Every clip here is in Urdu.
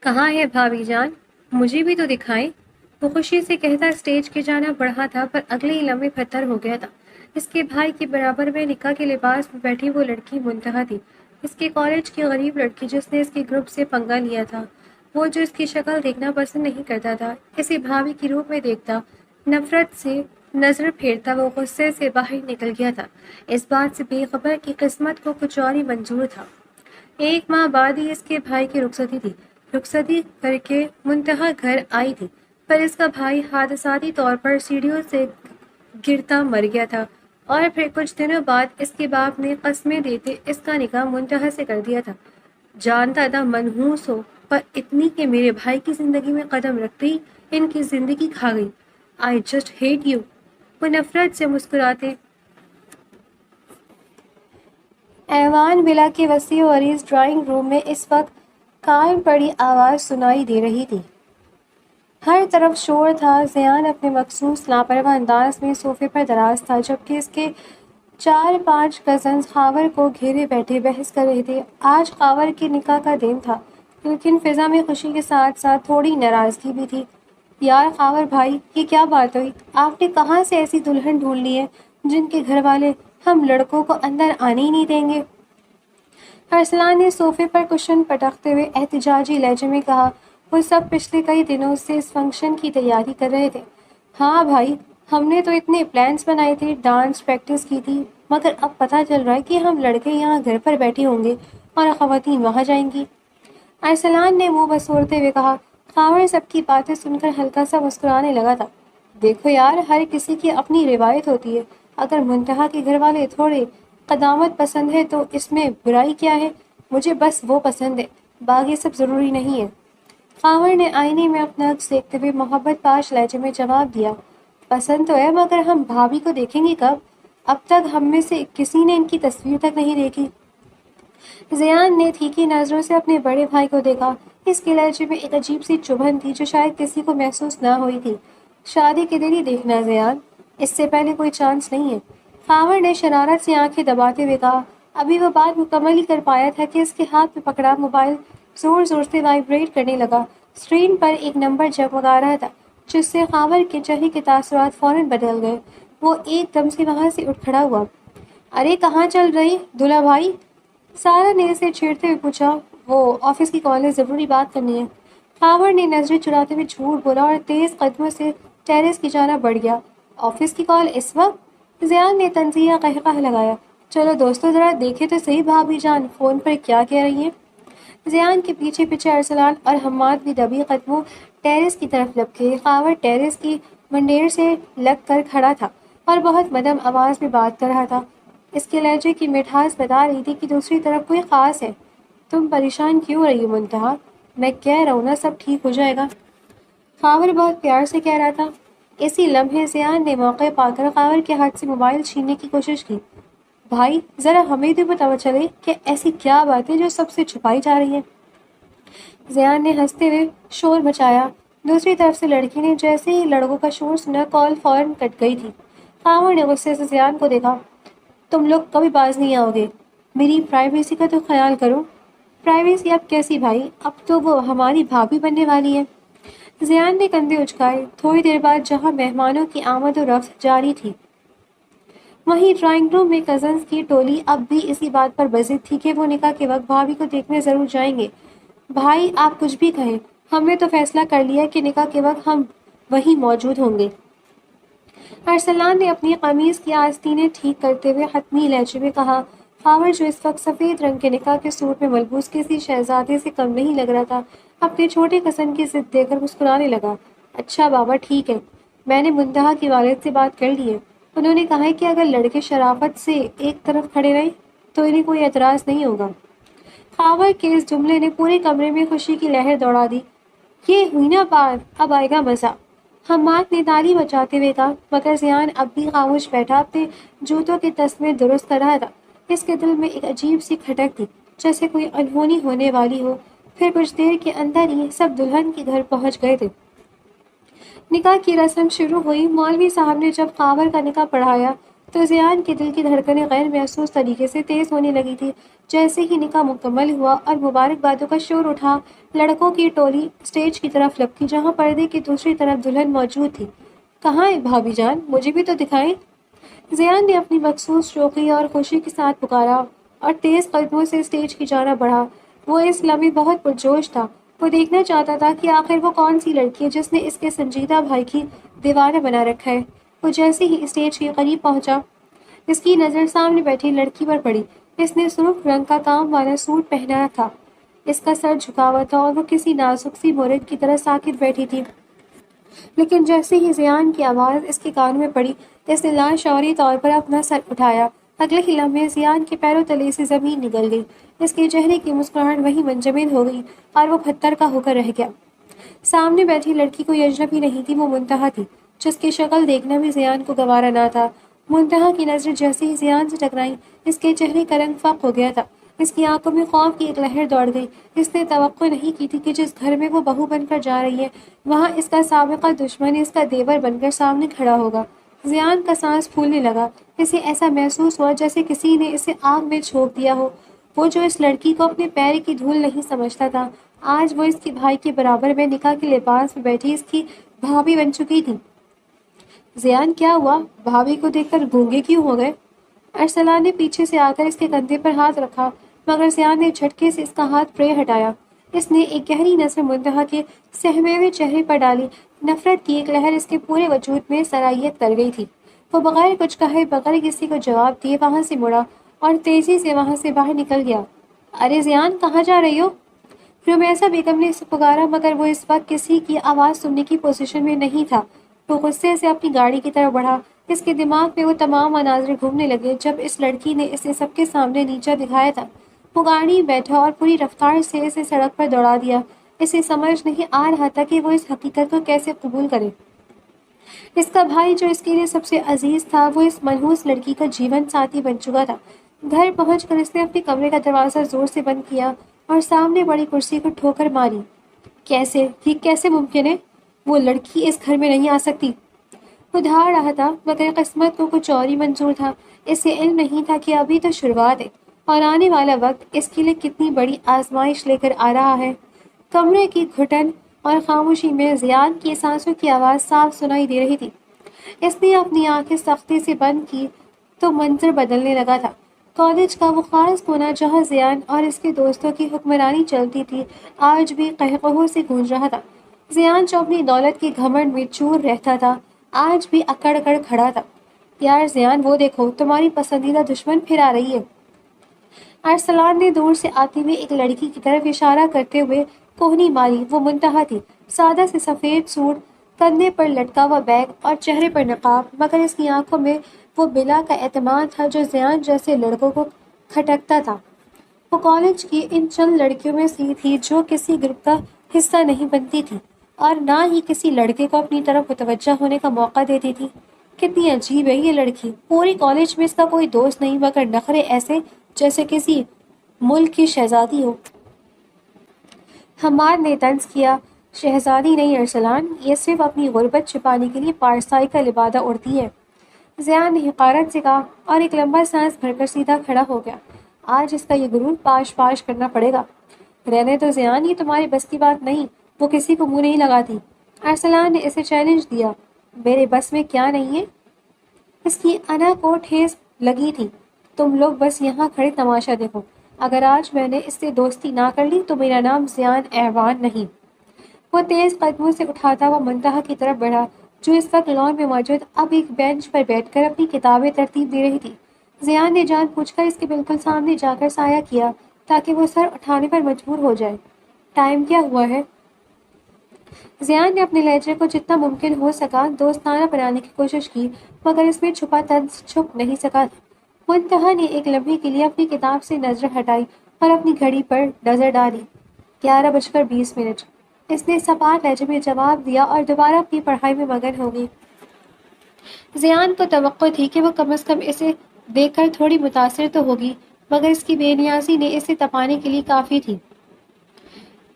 کہاں ہے بھابھی جان؟ مجھے بھی تو دکھائیں۔ وہ خوشی سے کہتا اسٹیج کی جانب بڑھا تھا، پر اگلے ہی لمحے پتھر ہو گیا تھا۔ اس کے بھائی کے برابر میں نکاح کے لباس میں بیٹھی وہ لڑکی منتہا تھی، اس کے کالج کی غریب لڑکی جس نے اس کے گروپ سے پنگا لیا تھا۔ وہ جو اس کی شکل دیکھنا پسند نہیں کرتا تھا، اسے بھابھی کی روپ میں دیکھتا، نفرت سے نظر پھیرتا وہ غصے سے باہر نکل گیا تھا، اس بات سے بے خبر کہ قسمت کو کچھ اور ہی منظور تھا۔ ایک ماہ بعد ہی اس کے بھائی کی رخصتی تھی۔ رخصتی کر کے منتہا گھر آئی تھی، پر اس کا بھائی حادثاتی طور پر سیڑھیوں سے گرتا مر گیا تھا، اور پھر کچھ دنوں بعد اس کے باپ نے قسمیں دیتے اس کا نکاح منتہا سے کر دیا تھا۔ جانتا تھا منحوس ہو، پر اتنی کہ میرے بھائی کی زندگی میں قدم رکھتے ہی ان کی زندگی کھا گئی۔ I just hate you. وہ نفرت سے مسکراتے ایوان ولا کے وسیع و عریض ڈرائنگ روم میں اس وقت قائم پڑی آواز سنائی دے رہی تھی۔ ہر طرف شور تھا۔ زیان اپنے مخصوص لاپرواہ انداز میں صوفے پر دراز تھا، جبکہ اس کے 4-5 کزنز خاور کو گھیرے بیٹھے بحث کر رہے تھے۔ آج خاور کے نکاح کا دن تھا، لیکن فضا میں خوشی کے ساتھ ساتھ تھوڑی ناراضگی بھی تھی۔ یار خاور بھائی، یہ کیا بات ہوئی؟ آپ نے کہاں سے ایسی دلہن ڈھونڈ لی ہے جن کے گھر والے ہم لڑکوں کو اندر آنے ہی نہیں دیں گے؟ ارسلان نے صوفے پر کشن پٹکتے ہوئے احتجاجی لہجے میں کہا۔ وہ سب پچھلے کئی دنوں سے اس فنکشن کی تیاری کر رہے تھے۔ ہاں بھائی، ہم نے تو اتنے پلانس بنائے تھے، ڈانس پریکٹس کی تھی، مگر اب پتہ چل رہا ہے کہ ہم لڑکے یہاں گھر پر بیٹھے ہوں گے اور خواتین وہاں جائیں گی۔ ارسلان نے منہ بسورتے ہوئے کہا۔ خاور سب کی باتیں سن کر ہلکا سا مسکرانے لگا تھا۔ دیکھو یار، ہر کسی کی اپنی روایت ہوتی ہے۔ اگر منتہا کے گھر والے تھوڑے قدامت پسند ہے تو اس میں برائی کیا ہے؟ مجھے بس وہ پسند ہے، باقی سب ضروری نہیں ہے۔ خاور نے آئینے میں اپنا عکس دیکھتے ہوئے محبت پاش لہجے میں جواب دیا۔ پسند تو ہے، مگر ہم بھابھی کو دیکھیں گے کب؟ اب تک ہم میں سے کسی نے ان کی تصویر تک نہیں دیکھی۔ زیان نے تیکھی نظروں سے اپنے بڑے بھائی کو دیکھا۔ اس کے لہجے میں ایک عجیب سی چبھن تھی جو شاید کسی کو محسوس نہ ہوئی تھی۔ شادی کے دن ہی دیکھنا زیان، اس سے پہلے کوئی چانس نہیں ہے۔ خاور نے شرارت سے آنکھیں دباتے ہوئے کہا۔ ابھی وہ بات مکمل ہی کر پایا تھا کہ اس کے ہاتھ میں پکڑا موبائل زور زور سے وائبریٹ کرنے لگا۔ اسکرین پر ایک نمبر جگمگا رہا تھا، جس سے خاور کے چہرے کے تاثرات فوراً بدل گئے۔ وہ ایک دم سے وہاں سے اٹھ کھڑا ہوا۔ ارے کہاں چل رہی دلہا بھائی؟ سارا نے اسے چھیڑتے ہوئے پوچھا۔ وہ آفس کی کال ہے، ضروری بات کرنی ہے۔ خاور نے نظریں چراتے ہوئے جھوٹ بولا اور تیز قدموں سے ٹیرس کی جانب بڑھ گیا۔ آفس کی کال اس وقت؟ زیان نے طنزیہ قہقہ لگایا۔ چلو دوستو، ذرا دیکھیں تو صحیح بھابھی جان فون پر کیا کہہ رہی ہیں۔ زیان کے پیچھے پیچھے ارسلان اور حماد بھی دبی قدموں ٹیرس کی طرف لپکے۔ خاور ٹیرس کی منڈیر سے لگ کر کھڑا تھا اور بہت مدھم آواز میں بات کر رہا تھا۔ اس کے لہجے کی مٹھاس بتا رہی تھی کہ دوسری طرف کوئی خاص ہے۔ تم پریشان کیوں رہی ہو منتہا؟ میں کہہ رہا ہوں نا، سب ٹھیک ہو جائے گا۔ خاور بہت پیار سے کہہ رہا تھا۔ اسی لمحے زیان نے موقع پا کر خاور کے ہاتھ سے موبائل چھیننے کی کوشش کی۔ بھائی، ذرا ہمیں بھی پتہ چلے کہ ایسی کیا بات ہے جو سب سے چھپائی جا رہی ہے۔ زیان نے ہنستے ہوئے شور مچایا۔ دوسری طرف سے لڑکی نے جیسے ہی لڑکوں کا شور سنا، کال فوراً کٹ گئی تھی۔ خاور نے غصے سے زیان کو دیکھا۔ تم لوگ کبھی باز نہیں آؤ گے، میری پرائیویسی کا تو خیال کرو۔ پرائیویسی اب کیسی بھائی؟ اب تو وہ ہماری بھابھی بننے والی ہے۔ زیان نے کندھے اچکائے۔ تھوڑی دیر بعد جہاں مہمانوں کی آمد و رفت جاری تھی، وہیں ڈرائنگ روم میں کزنز کی ٹولی اب بھی اسی بات پر بضد تھی کہ وہ نکاح کے وقت بھابھی کو دیکھنے ضرور جائیں گے۔ بھائی آپ کچھ بھی کہیں، ہم نے تو فیصلہ کر لیا کہ نکاح کے وقت ہم وہیں موجود ہوں گے۔ ارسلان نے اپنی قمیض کی آستینیں ٹھیک کرتے ہوئے حتمی لہجے میں کہا۔ خاور جو اس وقت سفید رنگ کے نکاح کے سوٹ میں ملبوس کسی شہزادے سے کم نہیں لگ رہا تھا، اپنے چھوٹے کزن کی ضد دے کر مسکرانے لگا۔ اچھا بابا ٹھیک ہے، میں نے منتہا کے والد سے بات کر لی ہے۔ انہوں نے کہا ہے کہ اگر لڑکے شرافت سے ایک طرف کھڑے رہیں تو انہیں کوئی اعتراض نہیں ہوگا۔ خاور کے اس جملے نے پورے کمرے میں خوشی کی لہر دوڑا دی۔ یہ ہوئی نا بات، اب آئے گا مزہ۔ حماد نے تالی بجاتے ہوئے کہا، مگر زیان اب بھی خاموش بیٹھا اپنے جوتوں کے تسمے درست کر رہا تھا۔ اس کے دل میں ایک عجیب سی کھٹک تھی، جیسے کوئی انہونی ہونے والی ہو۔ پھر کچھ دیر کے اندر ہی سب دلہن کے گھر پہنچ گئے تھے۔ نکاح کی رسم شروع ہوئی۔ مولوی صاحب نے جب خاور کا نکاح پڑھایا تو زیان کے دل کی دھڑکنیں غیر محسوس طریقے سے تیز ہونے لگی تھی۔ جیسے ہی نکاح مکمل ہوا اور مبارکبادوں کا شور اٹھا، لڑکوں کی ٹولی اسٹیج کی طرف لپکی جہاں پردے کی دوسری طرف دلہن موجود تھی۔ کہاں ہے بھابھی جان؟ مجھے بھی تو دکھائیں۔ زیان نے اپنی مخصوص شوقی اور خوشی کے ساتھ پکارا اور تیز قدموں سے اسٹیج کی جانب بڑھا۔ وہ اس لمحے بہت پرجوش تھا۔ وہ دیکھنا چاہتا تھا کہ آخر وہ کون سی لڑکی ہے جس نے اس کے سنجیدہ بھائی کی دیوانہ بنا رکھا ہے۔ وہ جیسے ہی اسٹیج کے قریب پہنچا، اس کی نظر سامنے بیٹھی لڑکی پر پڑی۔ اس نے سرخ رنگ کا کام والا سوٹ پہنا تھا، اس کا سر جھکا ہوا تھا اور وہ کسی نازک سی مورد کی طرح ساکت بیٹھی تھی۔ لیکن جیسے ہی زیان کی آواز اس کے کانوں میں پڑی، اس نے لاشعوری طور پر اپنا سر اٹھایا۔ اگلے ہی لمحے زیان کے پیروں تلے سے زمین نگل گئی، اس کے چہرے کی مسکراہٹ وہیں منجمد ہو گئی اور وہ پتھر کا ہو کر رہ گیا۔ سامنے بیٹھی لڑکی کوئی اجنبی نہیں تھی، وہ منتہا تھی، جس کی شکل دیکھنا بھی زیان کو گوارا نہ تھا۔ منتہا کی نظریں جیسے ہی زیان سے ٹکرائیں، اس کے چہرے کا رنگ فاق ہو گیا تھا، اس کی آنکھوں میں خوف کی ایک لہر دوڑ گئی۔ اس نے توقع نہیں کی تھی کہ جس گھر میں وہ بہو بن کر جا رہی ہے، وہاں اس کا سابقہ دشمن اس کا دیور بن کر سامنے کھڑا ہوگا۔ زیان کا سانس پھولنے لگا، اسے ایسا محسوس ہوا جیسے کسی نے اسے آگ میں جھونک دیا ہو۔ وہ جو اس لڑکی کو اپنے پیر کی دھول نہیں سمجھتا تھا، آج وہ اس کے بھائی کے برابر میں نکاح کے لباس میں بیٹھی اس کی بھابھی بن چکی تھی۔ زیان، کیا ہوا؟ بھابھی کو دیکھ کر گونگے کیوں ہو گئے؟ ارسلان نے پیچھے سے آ کر اس کے کندھے پر ہاتھ رکھا، مگر زیان نے جھٹکے سے اس کا ہاتھ پرے ہٹایا۔ اس نے ایک گہری نظر منتہا کے سہمے ہوئے چہرے پر ڈالی۔ نفرت کی ایک لہر اس کے پورے وجود میں سرایت کر گئی تھی۔ وہ بغیر کچھ کہے، بغیر کسی کو جواب دیے وہاں سے مڑا اور تیزی سے وہاں سے باہر نکل گیا۔ ارے زیان، کہاں جا رہی ہو؟ رمیسا بیگم نے اسے پکارا، مگر وہ اس وقت کسی کی آواز سننے کی پوزیشن میں نہیں تھا۔ وہ غصے سے اپنی گاڑی کی طرف بڑھا۔ اس کے دماغ میں وہ تمام مناظر گھومنے لگے جب اس لڑکی نے اسے سب کے سامنے نیچا دکھایا تھا۔ وہ گاڑی میں بیٹھا اور پوری رفتار سے اسے سڑک پر دوڑا دیا۔ اسے سمجھ نہیں آ رہا تھا کہ وہ اس حقیقت کو کیسے قبول کرے۔ اس کا بھائی جو اس کے لیے سب سے عزیز تھا، وہ اس منحوس لڑکی کا جیون ساتھی بن چکا تھا۔ گھر پہنچ کر اس نے اپنے کمرے کا دروازہ زور سے بند کیا اور سامنے بڑی کرسی کو ٹھوکر ماری۔ یہ کیسے ممکن ہے؟ وہ لڑکی اس گھر میں نہیں آ سکتی۔ وہ دھاڑ رہا تھا، مگر قسمت کو کچھ اور ہی منظور تھا۔ اسے علم نہیں تھا کہ ابھی تو شروعات ہے اور آنے والا وقت اس کے لیے کتنی بڑی آزمائش لے کر آ رہا ہے۔ کمرے کی گھٹن اور خاموشی میں زیان کی سانسوں کی آواز صاف سنائی دے رہی تھی۔ اس نے اپنی آنکھیں سختی سے بند کی تو منظر بدلنے لگا تھا۔ کالج کا وہ خاص کونا جہاں زیان اور اس کے دوستوں کی حکمرانی چلتی تھی، آج بھی قہقہوں سے گونج رہا تھا۔ زیان جو اپنی دولت کے گھمنڈ میں چور رہتا تھا، آج بھی اکڑ کر کھڑا تھا۔ یار زیان، وہ دیکھو، تمہاری پسندیدہ دشمن پھر آ رہی ہے۔ ارسلان نے دور سے آتی ہوئی ایک لڑکی کی طرف اشارہ کرتے ہوئے کوہنی ماری۔ وہ منتہا تھی، سادہ سے سفید سوٹ، کندھے پر لٹکا ہوا بیگ اور چہرے پر نقاب، مگر اس کی آنکھوں میں وہ بلا کا اعتماد تھا جو زیان جیسے لڑکوں کو کھٹکتا تھا۔ وہ کالج کی ان چند لڑکیوں میں سے تھی جو کسی گروپ کا حصہ نہیں بنتی تھی اور نہ ہی کسی لڑکے کو اپنی طرف متوجہ ہونے کا موقع دیتی تھی۔ کتنی عجیب ہے یہ لڑکی، پوری کالج میں اس کا کوئی دوست نہیں، مگر نخرے ایسے جیسے کسی ملک کی شہزادی ہو۔ حماد نے طنز کیا، شہزادی نہیں ارسلان، یہ صرف اپنی غربت چھپانے کے لیے پارسائی کا لبادہ اڑتی ہے۔ زیان نے حقارت سے کہا اور ایک لمبا سانس بھر کر سیدھا کھڑا ہو گیا۔ آج اس کا یہ غرور پاش پاش کرنا پڑے گا۔ رہنے تو زیان، یہ تمہاری بس کی بات نہیں، وہ کسی کو منہ نہیں لگاتی۔ ارسلان نے اسے چیلنج دیا۔ میرے بس میں کیا نہیں ہے؟ اس کی انا کو ٹھیس لگی تھی۔ تم لوگ بس یہاں کھڑے تماشا دیکھو، اگر آج میں نے اس سے دوستی نہ کر لی تو میرا نام زیان اعوان نہیں۔ وہ تیز قدموں سے اٹھاتا ہوا منتہا کی طرف بڑھا، جو اس وقت لان میں موجود اب ایک بینچ پر بیٹھ کر اپنی کتابیں ترتیب دے رہی تھی۔ زیان نے جان بوجھ کر اس کے بالکل سامنے جا کر سایہ کیا تاکہ وہ سر اٹھانے پر مجبور ہو جائے۔ ٹائم کیا ہوا ہے؟ زیان نے اپنے لہجے کو جتنا ممکن ہو سکا دوستانہ بنانے کی کوشش کی، مگر اس میں چھپا طنز چھپ نہیں سکا تھا۔ منتہا نے ایک لمحے کے لیے اپنی کتاب سے نظر ہٹائی اور اپنی گھڑی پر نظر ڈالی۔ 11:20۔ اس نے سپاٹ لہجے میں جواب دیا اور دوبارہ اپنی پڑھائی میں مگن ہو گئی۔ زیان کو توقع تھی کہ وہ کم از کم اسے دیکھ کر تھوڑی متاثر تو ہوگی، مگر اس کی بے نیازی نے اسے تپانے کے لیے کافی تھی۔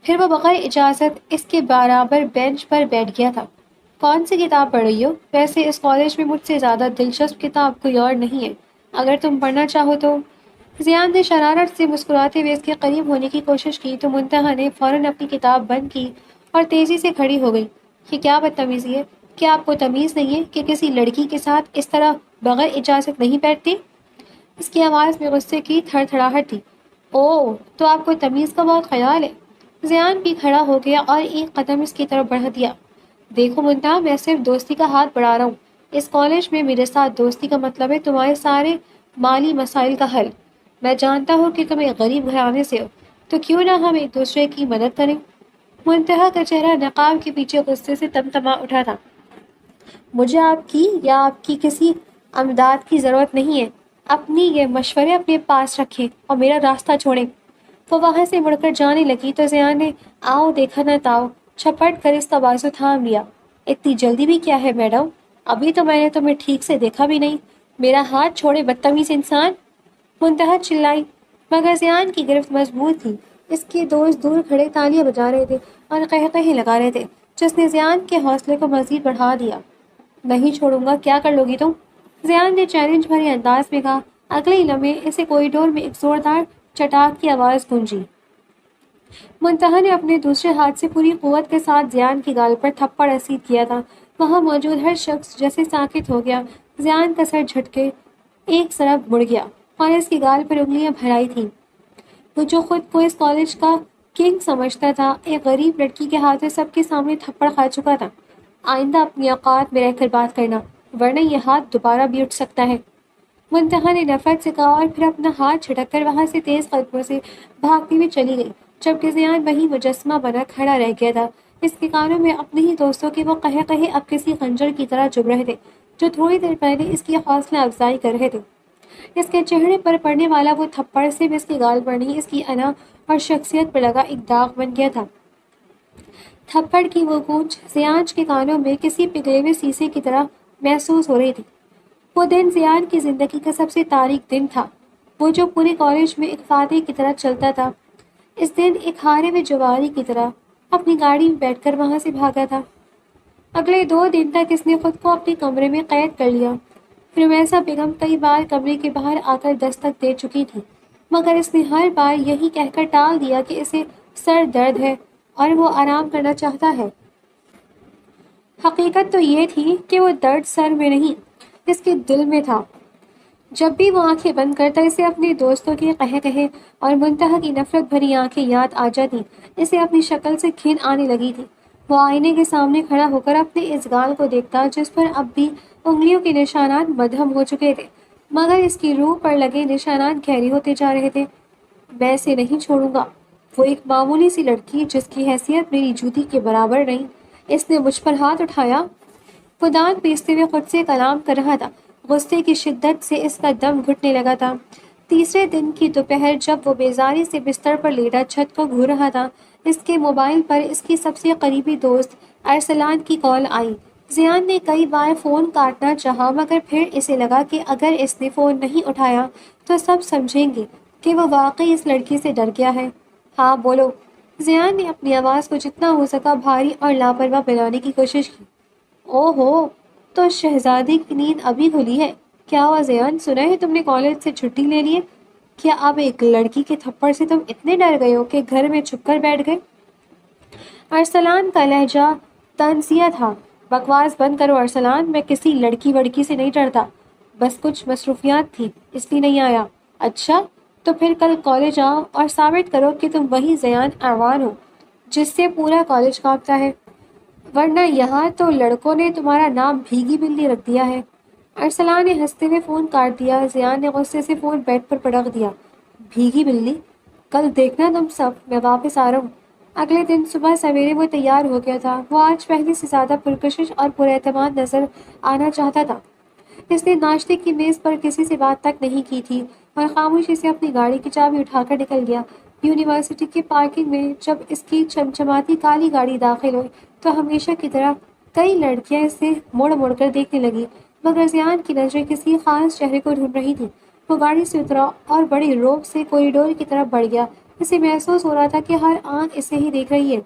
پھر وہ بغیر اجازت اس کے برابر بینچ پر بیٹھ گیا تھا۔ کون سی کتاب پڑھ رہی ہو؟ ویسے اس کالج میں مجھ سے زیادہ دلچسپ کتاب کوئی اور نہیں ہے، اگر تم پڑھنا چاہو تو۔ زیان نے شرارت سے مسکراتے ہوئے اس کے قریب ہونے کی کوشش کی تو منتہا نے فوراً اپنی کتاب بند کی اور تیزی سے کھڑی ہو گئی۔ یہ کیا بدتمیزی ہے؟ کیا آپ کو تمیز نہیں ہے کہ کسی لڑکی کے ساتھ اس طرح بغیر اجازت نہیں بیٹھتی؟ اس کی آواز میں غصے کی تھڑ تھڑاہٹ تھی۔ اوہ، تو آپ کو تمیز کا بہت خیال ہے۔ زیان بھی کھڑا ہو گیا اور ایک قدم اس کی طرف بڑھا دیا۔ دیکھو منتہا، میں صرف دوستی کا ہاتھ بڑھا رہا ہوں۔ اس کالج میں میرے ساتھ دوستی کا مطلب ہے تمہارے سارے مالی مسائل کا حل۔ میں جانتا ہوں کہ تم ایک غریب گھرانے سے ہو، تو کیوں نہ ہم ایک دوسرے کی مدد کریں؟ منتہا کا چہرہ نقاب کے پیچھے غصے سے تمتما اٹھا تھا۔ مجھے آپ کی یا آپ کی کسی امداد کی ضرورت نہیں ہے۔ اپنی یہ مشورے اپنے پاس رکھیں اور میرا راستہ چھوڑیں۔ وہ وہاں سے مڑ کر جانے لگی تو زیان نے آؤ دیکھا نہ تاؤ چھپٹ کر اس کا بازو تھام لیا۔ اتنی جلدی بھی کیا ہے میڈم؟ ابھی تو میں نے تمہیں ٹھیک سے دیکھا بھی نہیں۔ میرا ہاتھ چھوڑے بدتمیز انسان! منتہا چلائی، مگر زیان کی گرفت مضبوط تھی۔ اس کے دوست دور کھڑے تالیاں بجا رہے تھے اور قہقہے لگا رہے تھے، جس نے زیان کے حوصلے کو مزید بڑھا دیا۔ نہیں چھوڑوں گا، کیا کر لو گی تم؟ زیان نے چیلنج بھرے انداز میں کہا۔ اگلے ہی لمحے اسے کوریڈور میں ایک زوردار چٹاک کی آواز گونجی۔ منتہا نے اپنے دوسرے ہاتھ سے پوری قوت کے ساتھ زیان کی گال پر تھپڑ رسید کیا تھا۔ وہاں موجود ہر شخص جیسے ساکت ہو گیا۔ زیان کا سر جھٹکے ایک طرف مڑ گیا اور اس کی گال پر انگلیاں بھرائی تھیں۔ وہ جو خود کو اس کالج کا کنگ سمجھتا تھا، ایک غریب لڑکی کے ہاتھوں سب کے سامنے تھپڑ کھا چکا تھا۔ آئندہ اپنی اوقات میں رہ کر بات کرنا، ورنہ یہ ہاتھ دوبارہ بھی اٹھ سکتا ہے۔ منتہا نے نفرت سے کہا اور پھر اپنا ہاتھ جھٹک کر وہاں سے تیز قدموں سے بھاگتی ہوئی چلی گئی، جبکہ زیان وہیں مجسمہ بنا کھڑا رہ گیا تھا۔ اس کے کانوں میں اپنے ہی دوستوں کے وہ قہقہے اب کسی خنجر کی طرح چبھ رہے تھے، جو تھوڑی دیر پہلے اس کی حوصلہ افزائی کر رہے تھے۔ اس کے چہرے پر پڑنے والا وہ تھپڑ صرف اس کی گال پر نہیں، اس کی انا اور شخصیت پر لگا ایک داغ بن گیا تھا۔ تھپڑ کی وہ گونج زیان کے کانوں میں کسی پگھلے ہوئے شیشے کی طرح محسوس ہو رہی تھی۔ وہ دن زیان کی زندگی کا سب سے تاریک دن تھا، وہ جو پورے کالج میں ایک فاتح کی طرح چلتا تھا۔ اس دن ایک ہارے ہوئے جواری کی طرح اپنی گاڑی میں بیٹھ کر وہاں سے بھاگا تھا۔ اگلے 2 دن تک اس نے خود کو اپنے کمرے میں قید کر لیا۔ رمیسا بیگم کئی بار کمرے کے باہر آ کر دستک دے چکی تھی، مگر اس نے ہر بار یہی کہہ کر ٹال دیا کہ اسے سر درد ہے اور وہ آرام کرنا چاہتا ہے۔ حقیقت تو یہ تھی کہ وہ درد سر میں نہیں، اس کے دل میں تھا۔ جب بھی وہ آنکھیں بند کرتا، اسے اپنے دوستوں کے قہقہے اور منتہا کی نفرت بھری آنکھیں یاد آ جاتیں۔ اسے اپنی شکل سے گھن آنے لگی تھی۔ وہ آئینے کے سامنے کھڑا ہو کر اپنے اس گال کو دیکھتا جس پر اب بھی انگلیوں کے نشانات مدھم ہو چکے تھے، مگر اس کی روح پر لگے نشانات گہرے ہوتے جا رہے تھے۔ میں اسے نہیں چھوڑوں گا۔ وہ ایک معمولی سی لڑکی جس کی حیثیت میری جوتی کے برابر نہیں، اس نے مجھ پر ہاتھ اٹھایا۔ وہ دانت پیستے ہوئے خود سے کلام کر رہا تھا۔ غصے کی شدت سے اس کا دم گھٹنے لگا تھا۔ تیسرے دن کی دوپہر جب وہ بیزاری سے بستر پر لیٹا چھت کو گھور رہا تھا، اس کے موبائل پر اس کی سب سے قریبی دوست ارسلان کی کال آئی۔ زیان نے کئی بار فون کاٹنا چاہا، مگر پھر اسے لگا کہ اگر اس نے فون نہیں اٹھایا تو سب سمجھیں گے کہ وہ واقعی اس لڑکی سے ڈر گیا ہے۔ ہاں بولو۔ زیان نے اپنی آواز کو جتنا ہو سکا بھاری اور لاپرواہ بنانے کی کوشش کی۔ او ہو، تو شہزادی کی نیند ابھی کھلی ہے۔ کیا ہوا زیان؟ سنا ہے تم نے کالج سے چھٹی لے لی ہے؟ کیا اب ایک لڑکی کے تھپڑ سے تم اتنے ڈر گئے ہو کہ گھر میں چھپ کر بیٹھ گئے؟ ارسلان کا لہجہ طنزیہ تھا۔ بکواس بند کرو ارسلان، میں کسی لڑکی وڑکی سے نہیں ڈرتا، بس کچھ مصروفیات تھی اس لیے نہیں آیا۔ اچھا، تو پھر کل کالج آؤ اور ثابت کرو کہ تم وہی زیان اعوان ہو جس سے پورا کالج کانپتا ہے، ورنہ یہاں تو لڑکوں نے تمہارا نام بھیگی بلی رکھ دیا ہے۔ ارسلان نے ہنستے ہوئے فون کاٹ دیا۔ زیان نے غصے سے فون بیڈ پر پٹک دیا۔ بھیگی بلی؟ کل دیکھنا تم سب، میں واپس آ رہا ہوں۔ اگلے دن صبح سویرے وہ تیار ہو گیا تھا۔ وہ آج پہلے سے زیادہ پرکشش اور پراعتماد نظر آنا چاہتا تھا۔ اس نے ناشتے کی میز پر کسی سے بات تک نہیں کی تھی اور خاموشی سے اپنی گاڑی کی چابی اٹھا کر نکل گیا۔ یونیورسٹی کی پارکنگ میں جب اس کی چمچماتی کالی گاڑی داخل ہوئی تو ہمیشہ کی طرح کئی لڑکیاں اسے مڑ مڑ کر دیکھنے لگی، مگر زیان کی نظریں کسی خاص چہرے کو ڈھونڈ رہی تھیں۔ وہ گاڑی سے اترا اور بڑی روب سے کوریڈور کی طرف بڑھ گیا۔ اسے محسوس ہو رہا تھا کہ ہر آنکھ اسے ہی دیکھ رہی ہے،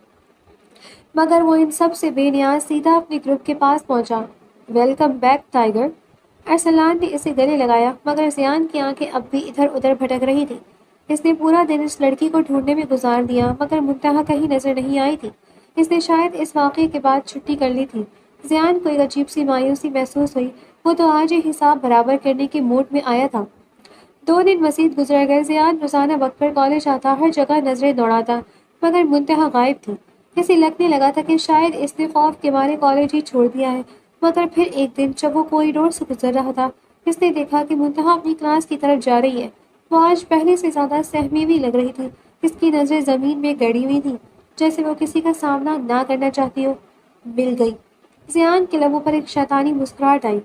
مگر وہ ان سب سے بے نیاز سیدھا اپنے گروپ کے پاس پہنچا۔ ویلکم بیک ٹائیگر، ارسلان نے اسے گلے لگایا مگر زیان کی آنکھیں اب بھی ادھر ادھر بھٹک رہی تھی۔ اس نے پورا دن اس لڑکی کو ڈھونڈنے میں گزار دیا مگر منتہا کہیں نظر نہیں آئی تھی۔ اس نے شاید اس واقعے کے بعد چھٹی کر لی تھی۔ زیان کو ایک عجیب سی مایوسی محسوس ہوئی۔ وہ تو آج ہی حساب برابر کرنے کے موڈ میں آیا تھا۔ 2 دن مزید گزر گئے۔ زیان روزانہ وقت پر کالج آتا، ہر جگہ نظریں دوڑاتا مگر منتہا غائب تھی۔ اسے لگنے لگا تھا کہ شاید اس نے خوف کے مارے کالج ہی چھوڑ دیا ہے۔ مگر پھر ایک دن جب وہ کوریڈور سے گزر رہا تھا اس نے دیکھا کہ منتہا اپنی کلاس کی طرف جا رہی ہے۔ وہ آج پہلے سے زیادہ سہمی ہوئی لگ رہی تھی۔ اس کی نظریں زمین میں گڑی ہوئی تھیں جیسے وہ کسی کا سامنا نہ کرنا چاہتی ہو۔ مل گئی۔ زیان کے لبوں پر ایک شیطانی مسکراہٹ آئی۔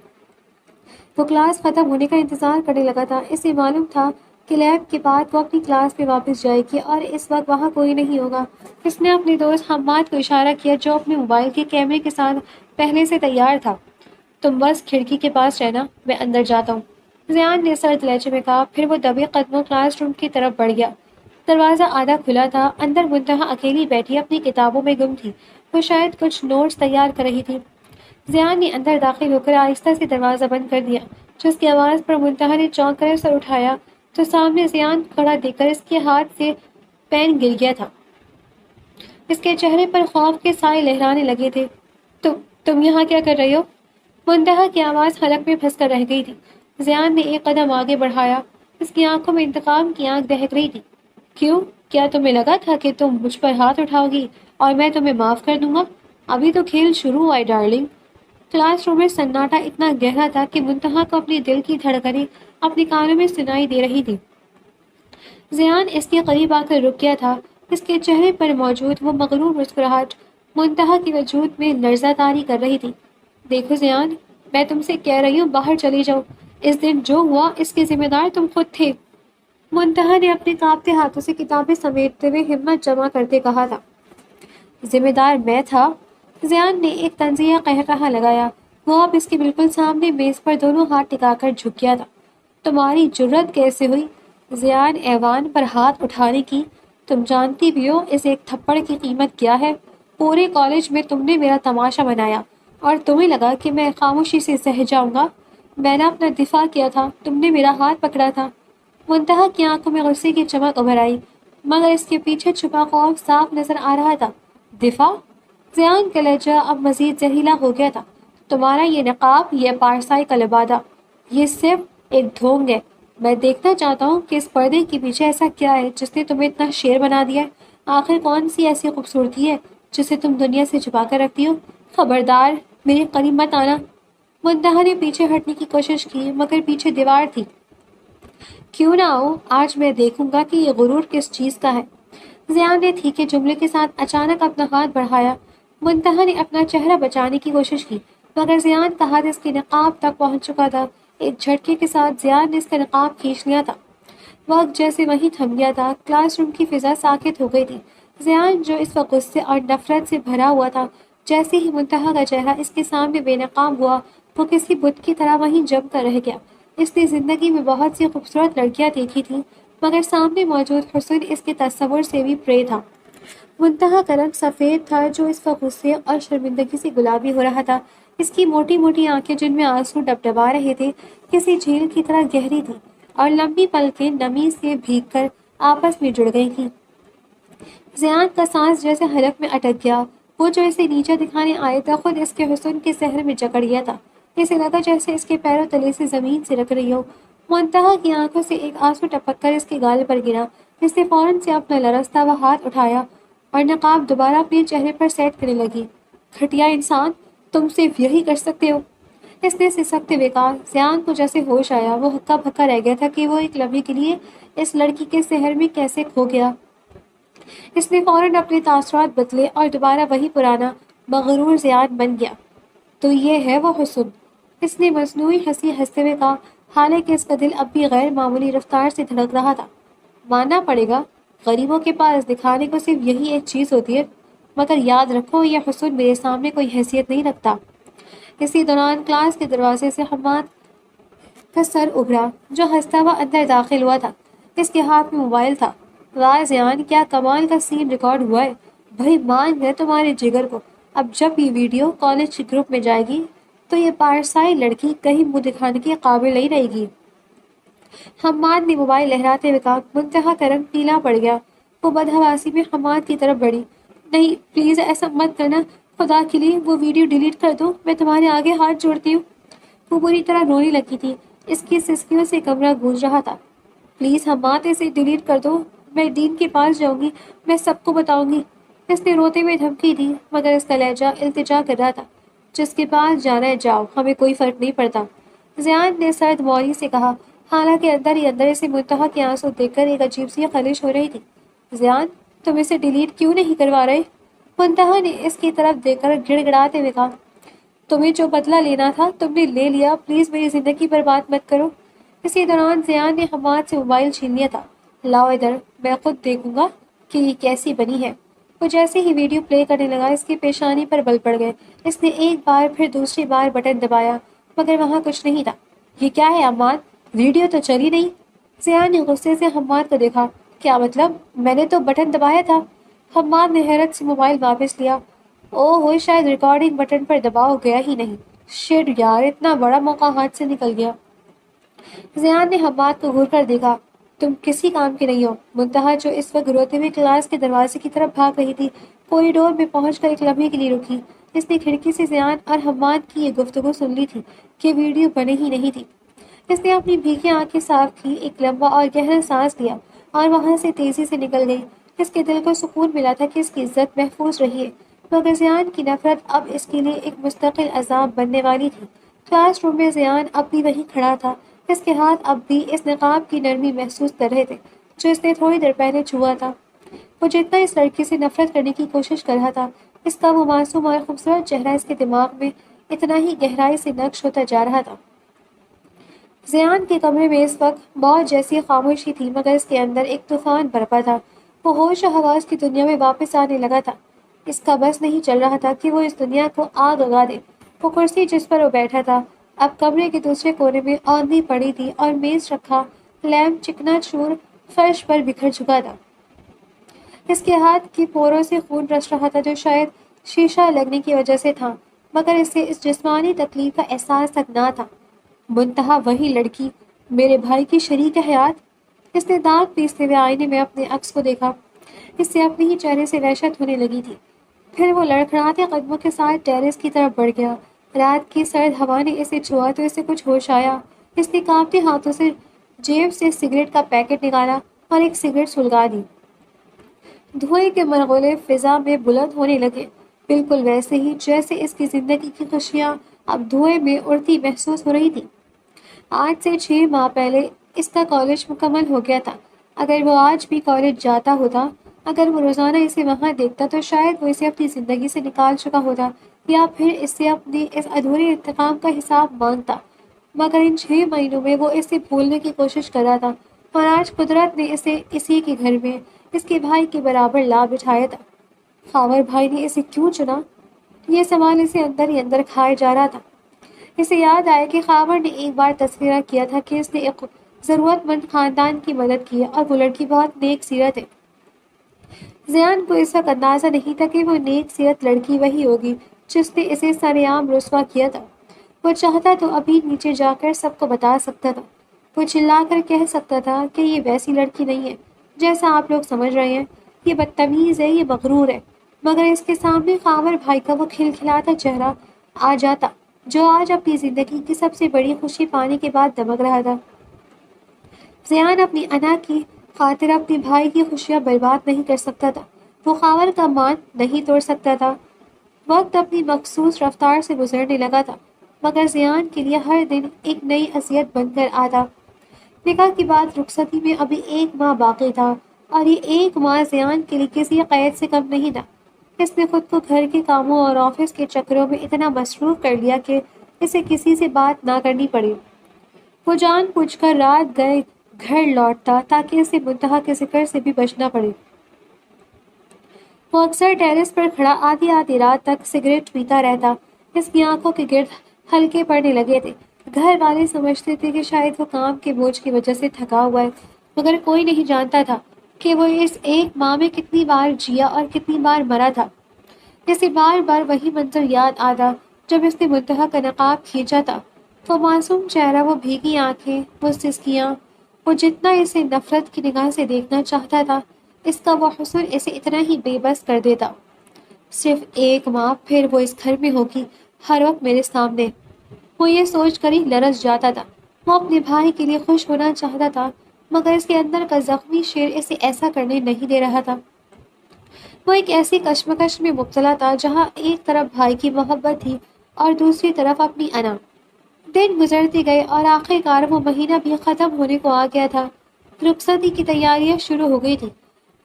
وہ کلاس ختم ہونے کا انتظار کرنے لگا تھا۔ اسے معلوم تھا کہ لیب کے بعد وہ اپنی کلاس میں واپس جائے گی اور اس وقت وہاں کوئی نہیں ہوگا۔ اس نے اپنے دوست حماد کو اشارہ کیا جو اپنے موبائل کے کیمرے کے ساتھ پہلے سے تیار تھا۔ تم بس کھڑکی کے پاس رہنا، میں اندر جاتا ہوں، زیان نے سرد لہجے میں کہا۔ پھر وہ دبے قدموں کلاس روم کی طرف بڑھ گیا۔ دروازہ آدھا کھلا تھا۔ اندر منتہا اکیلی بیٹھی اپنی کتابوں میں گم تھی۔ وہ شاید کچھ نوٹس تیار کر رہی تھی۔ زیان نے اندر داخل ہو کر آہستہ سے دروازہ بند کر دیا۔ جس کی آواز پر منتہا نے چونک کر سر اٹھایا تو سامنے زیان کو کھڑا دیکھ کر اس کے ہاتھ سے پین گر گیا تھا۔ اس کے چہرے پر خوف کے سائے لہرانے لگے تھے۔ تم یہاں کیا کر رہی ہو؟ منتہا کی آواز حلق میں پھنس کر رہ گئی تھی۔ زیان نے ایک قدم آگے بڑھایا۔ اس کی آنکھوں میں انتقام کی آنکھ دہک رہی تھی۔ کیوں؟ کیا تمہیں لگا تھا کہ تم مجھ پر ہاتھ اٹھاؤ گی اور میں تمہیں معاف کر دوں گا؟ ابھی تو کھیل شروع ہوا ہے ڈارلنگ۔ کلاس روم میں سناٹا اتنا گہرا تھا کہ منتہا کو اپنی دل کی دھڑکنیں اپنے کانوں میں سنائی دے رہی تھی۔ زیان اس کے قریب آ کر رک گیا تھا۔ اس کے چہرے پر موجود وہ مغرور مسکراہٹ منتہا کے وجود میں لرزہ طاری کر رہی تھی۔ دیکھو زیان، میں تم سے کہہ رہی ہوں باہر چلی جاؤ۔ اس دن جو ہوا اس کے ذمہ دار تم خود تھے۔ منتہا نے اپنے کانپتے ہاتھوں سے کتابیں سمیٹتے ہوئے ہمت جمع کرتے کہا تھا۔ ذمہ دار میں تھا؟ زیان نے ایک طنزیہ قہقہا لگایا۔ وہ اب اس کے بالکل سامنے میز پر دونوں ہاتھ ٹکا کر جھک گیا تھا۔ تمہاری جرت کیسے ہوئی زیان ایوان پر ہاتھ اٹھانے کی؟ تم جانتی بھی ہو اس ایک تھپڑ کی قیمت کیا ہے؟ پورے کالج میں تم نے میرا تماشا بنایا اور تمہیں لگا کہ میں خاموشی سے سہ جاؤں گا؟ میں نے اپنا دفاع کیا تھا، تم نے میرا ہاتھ پکڑا تھا۔ منتہا کی آنکھوں میں غصے کی چمک ابھر آئی مگر اس کے پیچھے چھپا خوف صاف نظر آ رہا تھا۔ دفاع؟ زیان کا لہجہ اب مزید زہریلا ہو گیا تھا۔ تمہارا یہ نقاب، یہ پارسائی کا لبادہ، یہ صرف ایک ڈھونگ ہے۔ میں دیکھنا چاہتا ہوں کہ اس پردے کے پیچھے ایسا کیا ہے جس نے تمہیں اتنا شیر بنا دیا ہے۔ آخر کون سی ایسی خوبصورتی ہے جسے تم دنیا سے چھپا کر رکھتی ہو؟ خبردار، میرے قریب مت آنا۔ منتہا نے پیچھے ہٹنے کی کوشش کی مگر پیچھے دیوار تھی۔ کیوں نہ آؤ، آج میں دیکھوں گا کہ یہ غرور کس چیز کا ہے۔ زیان نے تھی کے جملے کے ساتھ اچانک اپنا ہاتھ بڑھایا۔ منتہا نے اپنا چہرہ بچانے کی کوشش کی مگر زیان کا ہاتھ اس کے نقاب تک پہنچ چکا تھا۔ ایک جھٹکے کے ساتھ زیان نے اس کا نقاب کھینچ لیا تھا۔ وقت جیسے وہیں تھم گیا تھا۔ کلاس روم کی فضا ساکت ہو گئی تھی۔ زیان جو اس وقت غصے اور نفرت سے بھرا ہوا تھا، جیسے ہی منتہا کا چہرہ اس کے سامنے بے نقاب ہوا وہ کسی بت کی طرح وہیں جم کر رہ گیا۔ اس نے زندگی میں بہت سی خوبصورت لڑکیاں دیکھی تھیں مگر سامنے موجود حسن اس کے تصور سے بھی پرے تھا۔ منتہا کا رنگ سفید تھا جو اس وقت غصے اور شرمندگی سے گلابی ہو رہا تھا۔ اس کی موٹی موٹی آنکھیں جن میں آنسو ڈبڈبا رہے تھے کسی جھیل کی طرح گہری تھی اور لمبی پلکیں نمی سے بھیگ کر آپس میں جڑ گئی تھیں۔ زیان کا سانس جیسے حلق میں اٹک گیا۔ وہ جو اسے نیچے دکھانے آئے تھا خود اس کے حسن کے سحر میں جکڑ گیا تھا۔ اسے لگا جیسے اس کے پیروں تلے سے زمین سے رک رہی ہو۔ منتہا کی آنکھوں سے ایک آنسو ٹپک کر اس کے گال پر گرا۔ اس نے فوراً سے اپنا لرزتا ہوا ہاتھ اٹھایا اور نقاب دوبارہ اپنے چہرے پر سیٹ کرنے لگی۔ گھٹیا انسان، تم صرف یہی کر سکتے ہو، اس نے سسکتے ہوئے کہا۔ زیان کو جیسے ہوش آیا۔ وہ ہکا بھکا رہ گیا تھا کہ وہ ایک لمحے کے لیے اس لڑکی کے سحر میں کیسے کھو گیا۔ اس نے فوراً اپنے تاثرات بدلے اور دوبارہ وہی پرانا مغرور زیان بن گیا۔ تو یہ ہے وہ حسن، اس نے مصنوعی ہنسی ہنستے ہوئے کہا، حالانکہ اس کا دل اب بھی غیر معمولی رفتار سے دھڑک رہا تھا۔ ماننا پڑے گا، غریبوں کے پاس دکھانے کو صرف یہی ایک چیز ہوتی ہے، مگر یاد رکھو یہ حسن میرے سامنے کوئی حیثیت نہیں رکھتا۔ اسی دوران کلاس کے دروازے سے حماد کا سر ابھرا جو ہنستا ہوا اندر داخل ہوا تھا۔ اس کے ہاتھ میں موبائل تھا۔ واہ زیان، کیا کمال کا سین ریکارڈ ہوا ہے، بھائی مان گئے تمہارے جگر کو۔ اب جب یہ ویڈیو کالج کے گروپ میں جائے گی تو یہ پارسائی لڑکی کہیں منہ دکھانے کی قابل نہیں رہے گی۔ حماد نے موبائل لہراتے ہوئے کہا۔ منتہا کا رنگ پیلا پڑ گیا۔ وہ بدحواسی میں حماد کی طرف بڑھی۔ نہیں پلیز ایسا مت کرنا، خدا کے لیے وہ ویڈیو ڈیلیٹ کر دو، میں تمہارے آگے ہاتھ جوڑتی ہوں۔ وہ بری طرح رونے لگی تھی، اس کی سسکیوں سے کمرہ گونج رہا تھا۔ پلیز حماد اسے ڈیلیٹ کر دو، میں ڈین کے پاس جاؤں گی، میں سب کو بتاؤں گی۔ اس نے روتے ہوئے دھمکی دی، مگر اس کا لہجہ التجا کر رہا تھا۔ جس کے پاس جانا ہے جاؤ، ہمیں کوئی فرق نہیں پڑتا، زیان نے سرد موری سے کہا، حالانکہ اندر ہی اندر اسے منتہا کے آنسو دیکھ کر ایک عجیب سی خلش ہو رہی تھی۔ زیان تم اسے ڈیلیٹ کیوں نہیں کروا رہے؟ منتہا نے اس کی طرف دیکھ کر گڑ گڑاتے ہوئے کہا، تمہیں جو بدلہ لینا تھا تم نے لے لیا، پلیز میری زندگی برباد مت کرو۔ اسی دوران زیان نے حماد سے موبائل چھین لیا تھا۔ لاؤ ادھر، میں خود دیکھوں گا کہ یہ کیسی بنی ہے۔ وہ جیسے ہی ویڈیو پلے کرنے لگا اس کی پیشانی پر بل پڑ گئے۔ اس نے ایک بار پھر دوسری بار بٹن دبایا مگر وہاں کچھ نہیں تھا۔ یہ کیا ہے حماد، ویڈیو تو چلی نہیں۔ زیان نے غصے سے حماد کو دیکھا۔ کیا مطلب؟ میں نے تو بٹن دبایا تھا۔ حماد نے حیرت سے موبائل واپس لیا۔ اوہ شاید ریکارڈنگ بٹن پر دباؤ گیا ہی نہیں۔ شٹ یار، اتنا بڑا موقع ہاتھ سے نکل گیا۔ زیان نے حماد کو گھور کر دیکھا۔ تم کسی کام کے نہیں ہو۔ منتہا جو اس وقت روتے ہوئے کلاس کے دروازے کی طرف بھاگ رہی تھی، کوریڈور میں پہنچ کر ایک لمحے کے لیے رکی۔ اس نے کھڑکی سے زیان اور حماد کی یہ گفتگو سن لی تھی کہ ویڈیو بنی ہی نہیں تھی۔ اس نے اپنی بھیگی آنکھیں صاف کی، ایک لمبا اور گہرا سانس لیا اور وہاں سے تیزی سے نکل گئی۔ اس کے دل کو سکون ملا تھا کہ اس کی عزت محفوظ رہی ہے، مگر زیان کی نفرت اب اس کے لیے ایک مستقل عذاب بننے والی تھی۔ کلاس روم میں زیان اب بھی وہیں کھڑا تھا، اس کے ہاتھ اب بھی اس نقاب کی نرمی محسوس کر رہے تھے جو اس نے تھوڑی دیر پہلے چھوا تھا۔ وہ جتنا اس لڑکی سے نفرت کرنے کی کوشش کر رہا تھا، اس کا وہ معصوم اور خوبصورت چہرہ اس کے دماغ میں اتنا ہی گہرائی سے نقش ہوتا جا رہا تھا۔ زیان کے کمرے میں اس وقت موت جیسی خاموشی تھی، مگر اس کے اندر ایک طوفان برپا تھا۔ وہ ہوش و حواس کی دنیا میں واپس آنے لگا تھا۔ اس کا بس نہیں چل رہا تھا کہ وہ اس دنیا کو آگ لگا دے۔ وہ کرسی جس پر وہ بیٹھا تھا اب کمرے کے دوسرے کونے میں اوندھی پڑی تھی اور میز رکھا لیمپ چکنا چور فرش پر بکھر چکا تھا۔ اس کے ہاتھ کی پوروں سے خون رس رہا تھا جو شاید شیشہ لگنے کی وجہ سے تھا، مگر اسے اس جسمانی تکلیف کا احساس تک نہ تھا۔ منتہا وہی لڑکی، میرے بھائی کی شریک حیات؟ اس نے دانت پیستے ہوئے آئینے میں اپنے عکس کو دیکھا۔ اس سے اپنے ہی چہرے سے وحشت ہونے لگی تھی۔ پھر وہ لڑکھڑاتے قدموں کے ساتھ ٹیرس کی طرف بڑھ گیا۔ رات کی سرد ہوا نے اسے چھوا تو اسے کچھ ہوش آیا۔ اس نے کانپتے ہاتھوں سے جیب سے سگریٹ کا پیکٹ نکالا اور ایک سگریٹ سلگا دی۔ دھوئیں کے مرغولے فضا میں بلند ہونے لگے، بالکل ویسے ہی جیسے اس کی زندگی کی خوشیاں اب دھوئیں میں اڑتی محسوس ہو رہی تھی۔ آج سے 6 ماہ پہلے اس کا کالج مکمل ہو گیا تھا۔ اگر وہ آج بھی کالج جاتا ہوتا، اگر وہ روزانہ اسے وہاں دیکھتا تو شاید وہ اسے اپنی زندگی سے نکال چکا ہوتا یا پھر اس سے اپنے اس ادھورے انتقام کا حساب مانگتا، مگر ان 6 مہینوں میں وہ اسے بھولنے کی کوشش کر رہا تھا اور آج قدرت نے اسے اسی کے گھر میں اس کے بھائی کے برابر لا بٹھایا تھا۔ خاور بھائی نے اسے کیوں چنا؟ یہ سوال اسے اندر ہی اندر کھائے جا رہا تھا۔ اسے یاد آیا کہ خاور نے ایک بار تذکرہ کیا تھا کہ اس نے ایک ضرورت مند خاندان کی مدد کی ہے اور وہ لڑکی بہت نیک سیرت ہے۔ زیان کو اس وقت اندازہ نہیں تھا کہ وہ نیک سیرت لڑکی وہی ہوگی جس نے اسے سر عام رسوا کیا تھا۔ وہ چاہتا تو ابھی نیچے جا کر سب کو بتا سکتا تھا۔ وہ چلا کر کہہ سکتا تھا کہ یہ ویسی لڑکی نہیں ہے جیسا آپ لوگ سمجھ رہے ہیں، یہ بدتمیز ہے، یہ مغرور ہے، مگر اس کے سامنے خاور بھائی کا وہ کھلکھلاتا چہرہ آ جاتا جو آج اپنی زندگی کی سب سے بڑی خوشی پانے کے بعد دمک رہا تھا۔ زیان اپنی انا کی خاطر اپنے بھائی کی خوشیاں برباد نہیں کر سکتا تھا، وہ خاور کا مان نہیں توڑ سکتا تھا۔ وقت اپنی مخصوص رفتار سے گزرنے لگا تھا، مگر زیان کے لیے ہر دن ایک نئی اذیت بن کر آتا۔ نکاح کے بعد رخصتی میں ابھی 1 ماہ باقی تھا اور یہ 1 ماہ زیان کے لیے کسی قید سے کم نہیں تھا۔ اس نے خود کو گھر کے کاموں اور آفس کے چکروں میں اتنا مصروف کر لیا کہ اسے کسی سے بات نہ کرنی پڑی۔ وہ جان بوجھ کر رات گئے گھر لوٹتا تاکہ اسے منتہا کے ذکر سے بھی بچنا پڑے۔ وہ اکثر ٹیرس پر کھڑا آدھی آدھی رات تک سگریٹ پیتا رہتا۔ اس کی آنکھوں کے گرد ہلکے پڑنے لگے تھے۔ گھر والے سمجھتے تھے کہ شاید وہ کام کے بوجھ کی وجہ سے تھکا ہوا ہے، مگر کوئی نہیں جانتا تھا کہ وہ اس 1 ماہ میں کتنی بار جیا اور کتنی بار مرا تھا۔ اسے بار بار وہی منظر یاد آتا، جب اس نے منتہا کا نقاب کھینچا تھا، وہ معصوم چہرہ، وہ بھیگی آنکھیں، وہ سسکیاں، وہ جتنا اسے نفرت کی نگاہ سے دیکھنا چاہتا تھا، اس کا وہ حسن اسے اتنا ہی بے بس کر دیتا۔ صرف ایک ماں پھر وہ اس گھر میں ہوگی، ہر وقت میرے سامنے۔ وہ یہ سوچ کر ہی لرز جاتا تھا۔ وہ اپنے بھائی کے لیے خوش ہونا چاہتا تھا، مگر اس کے اندر کا زخمی شیر اسے ایسا کرنے نہیں دے رہا تھا۔ وہ ایک ایسی کشمکش میں مبتلا تھا جہاں ایک طرف بھائی کی محبت تھی اور دوسری طرف اپنی انا۔ دن گزرتے گئے اور آخر کار وہ مہینہ بھی ختم ہونے کو آ گیا تھا۔ رخصتی کی تیاریاں شروع ہو گئی تھی۔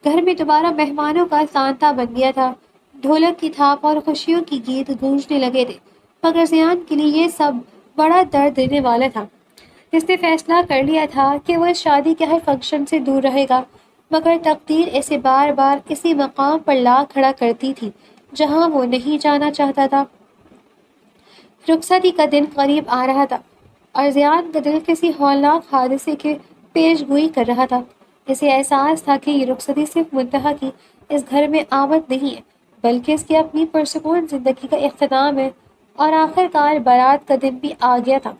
گھر میں دوبارہ مہمانوں کا سانتا بن گیا تھا۔ ڈھولک کی تھاپ اور خوشیوں کی گیت گونجنے لگے تھے، مگر زیان کے لیے یہ سب بڑا درد دینے والا تھا۔ اس نے فیصلہ کر لیا تھا کہ وہ اس شادی کے ہر فنکشن سے دور رہے گا، مگر تقدیر اسے بار بار اسی مقام پر لا کھڑا کرتی تھی جہاں وہ نہیں جانا چاہتا تھا۔ رخصتی کا دن قریب آ رہا تھا اور زیان کا دل کسی ہولناک حادثے کے پیش گوئی کر رہا تھا۔ اسے احساس تھا کہ یہ رخصتی صرف منتہا کی اس گھر میں آمد نہیں ہے، بلکہ اس کی اپنی پرسکون زندگی کا اختتام ہے، اور آخر کار بارات کا دن بھی آ گیا تھا۔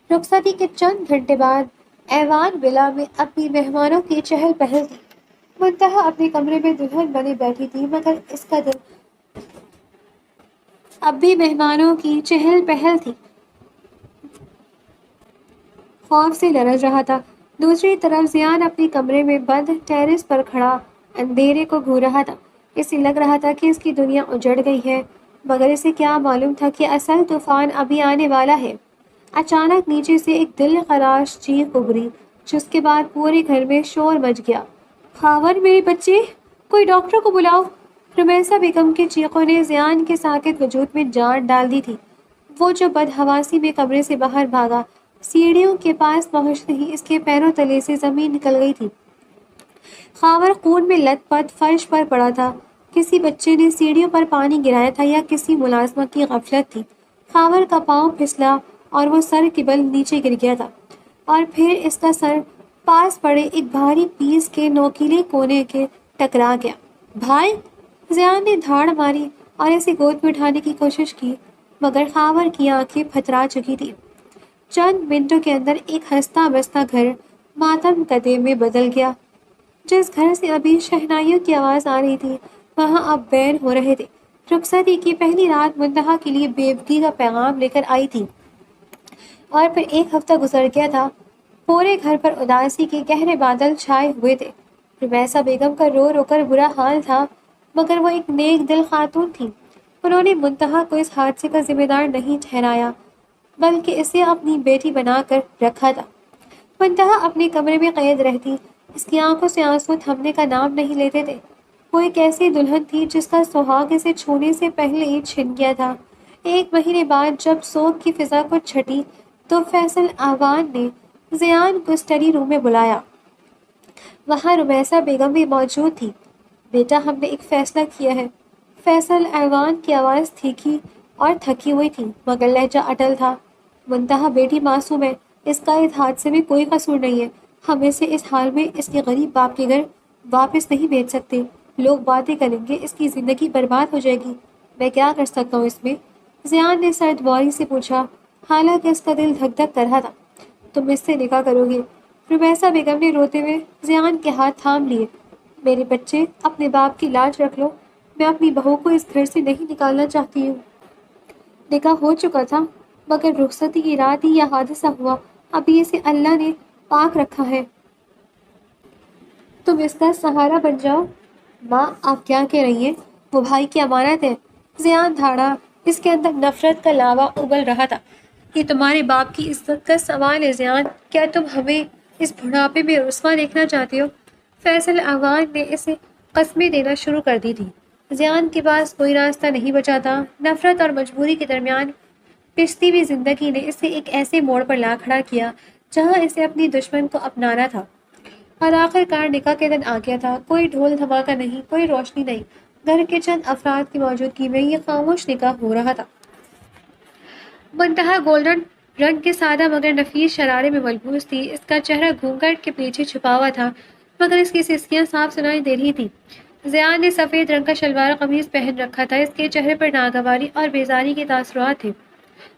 رخصتی کے چند گھنٹے بعد ایوان ولا میں اپنی مہمانوں کی چہل پہل تھی۔ منتہا اپنے کمرے میں دلہن بنی بیٹھی تھی، مگر اس کا دل اب بھی مہمانوں کی چہل پہل تھی، خوف سے لرز رہا تھا۔ دوسری طرف زیان اپنے کمرے میں بند ٹیرس پر کھڑا اندھیرے کو گھور رہا تھا۔ اسے لگ رہا تھا کہ اس کی دنیا اجڑ گئی ہے، مگر اسے کیا معلوم تھا کہ اصل طوفان ابھی آنے والا ہے۔ اچانک نیچے سے ایک دل خراش چیخ ابھری، جس کے بعد پورے گھر میں شور مچ گیا۔ خاور، میرے بچے، کوئی ڈاکٹر کو بلاؤ! رمیسا بیگم کی چیخوں نے زیان کے ساکت وجود میں جان ڈال دی تھی۔ وہ جو بدحواسی میں کمرے سے باہر بھاگا، سیڑھیوں کے پاس پہنچتے ہی اس کے پیروں تلے سے زمین نکل گئی تھی۔ خاور خون میں لت پت فرش پر پڑا تھا۔ کسی بچے نے سیڑھیوں پر پانی گرایا تھا یا کسی ملازمہ کی غفلت تھی۔ خاور کا پاؤں پھسلا اور وہ سر کے بل نیچے گر گیا تھا، اور پھر اس کا سر پاس پڑے ایک بھاری پیس کے نوکیلے کونے کے ٹکرا گیا۔ بھائی! زیان نے دھاڑ ماری اور اسے گود میں اٹھانے کی کوشش کی، مگر خاور کی آنکھیں پھترا چکی تھی۔ چند منٹوں کے اندر ایک ہنستا بستا گھر ماتم کدے میں بدل گیا۔ جس گھر سے ابھی شہنائیوں کی آواز آ رہی تھی، وہاں اب بین ہو رہے تھے۔ رخصتی کی پہلی رات منتہا کے لیے بیوگی کا پیغام لے کر آئی تھی، اور پھر ایک ہفتہ گزر گیا تھا۔ پورے گھر پر اداسی کے گہرے بادل چھائے ہوئے تھے۔ رمیسا بیگم کا رو رو کر برا حال تھا، مگر وہ ایک نیک دل خاتون تھی۔ انہوں نے منتہا کو اس حادثے کا ذمہ دار نہیں ٹھہرایا، بلکہ اسے اپنی بیٹی بنا کر رکھا تھا۔ منتہا اپنے کمرے میں قید رہتی، اس کی آنکھوں سے آنسو تھمنے کا نام نہیں لیتے تھے۔ وہ ایک ایسی دلہن تھی جس کا سہاگ اسے چھونے سے پہلے ہی چھن گیا تھا۔ ایک مہینے بعد جب سوگ کی فضا کو چھٹی تو فیصل اعوان نے زیان کو اسٹڈی روم میں بلایا۔ وہاں رمیسا بیگم بھی موجود تھی۔ بیٹا، ہم نے ایک فیصلہ کیا ہے۔ فیصل اعوان کی آواز تھیکی اور تھکی ہوئی تھی، مگر لہجہ اٹل تھا۔ منتہا بیٹی معصوم ہے، اس کا اس حادثے میں کوئی قصور نہیں ہے۔ ہم اسے اس حال میں اس کے غریب باپ کے گھر واپس نہیں بھیج سکتے۔ لوگ باتیں کریں گے، اس کی زندگی برباد ہو جائے گی۔ میں کیا کر سکتا ہوں اس میں؟ زیان نے سرد بوری سے پوچھا، حالانکہ اس کا دل دھک دھک کر رہا تھا۔ تم اس سے نکاح کرو گے؟ رمیسا بیگم نے روتے ہوئے زیان کے ہاتھ تھام لیے۔ میرے بچے، اپنے باپ کی لاج رکھ لو۔ میں اپنی بہو کو اس گھر سے نہیں نکالنا چاہتی ہوں۔ نکاح ہو چکا تھا، مگر رخصتی کی رات ہی یہ حادثہ ہوا۔ ابھی اسے اللہ نے پاک رکھا ہے۔ تم اس کا سہارا بن جاؤ۔ ماں، آپ کیا کہہ رہی ہیں؟ وہ بھائی کی امانت ہے۔ زیان دھاڑا، اس کے اندر نفرت کا لاوا ابل رہا تھا۔ یہ تمہارے باپ کی عزت کا سوال ہے زیان۔ کیا تم ہمیں اس بڑھاپے میں رسوا دیکھنا چاہتے ہو؟ فیصل اعوان نے اسے قسمیں دینا شروع کر دی تھی۔ زیان کے پاس کوئی راستہ نہیں بچا تھا۔ نفرت اور مجبوری کے درمیان پستی ہوئی زندگی نے اسے ایک ایسے موڑ پر لا کھڑا کیا جہاں اسے اپنی دشمن کو اپنانا تھا، اور آخر کار نکاح کے دن آ گیا تھا۔ کوئی ڈھول دھماکہ نہیں، کوئی روشنی نہیں۔ گھر کے چند افراد کی موجودگی میں یہ خاموش نکاح ہو رہا تھا۔ منتہا گولڈن رنگ کے سادہ مگر نفیس شرارے میں ملبوس تھی۔ اس کا چہرہ گھونگھٹ کے پیچھے چھپا ہوا تھا، مگر اس کی سسکیاں صاف سنائی دے رہی تھی۔ زیان نے سفید رنگ کا شلوار قمیض پہن رکھا تھا، اس کے چہرے پر ناگواری اور بیزاری کے تاثرات تھے۔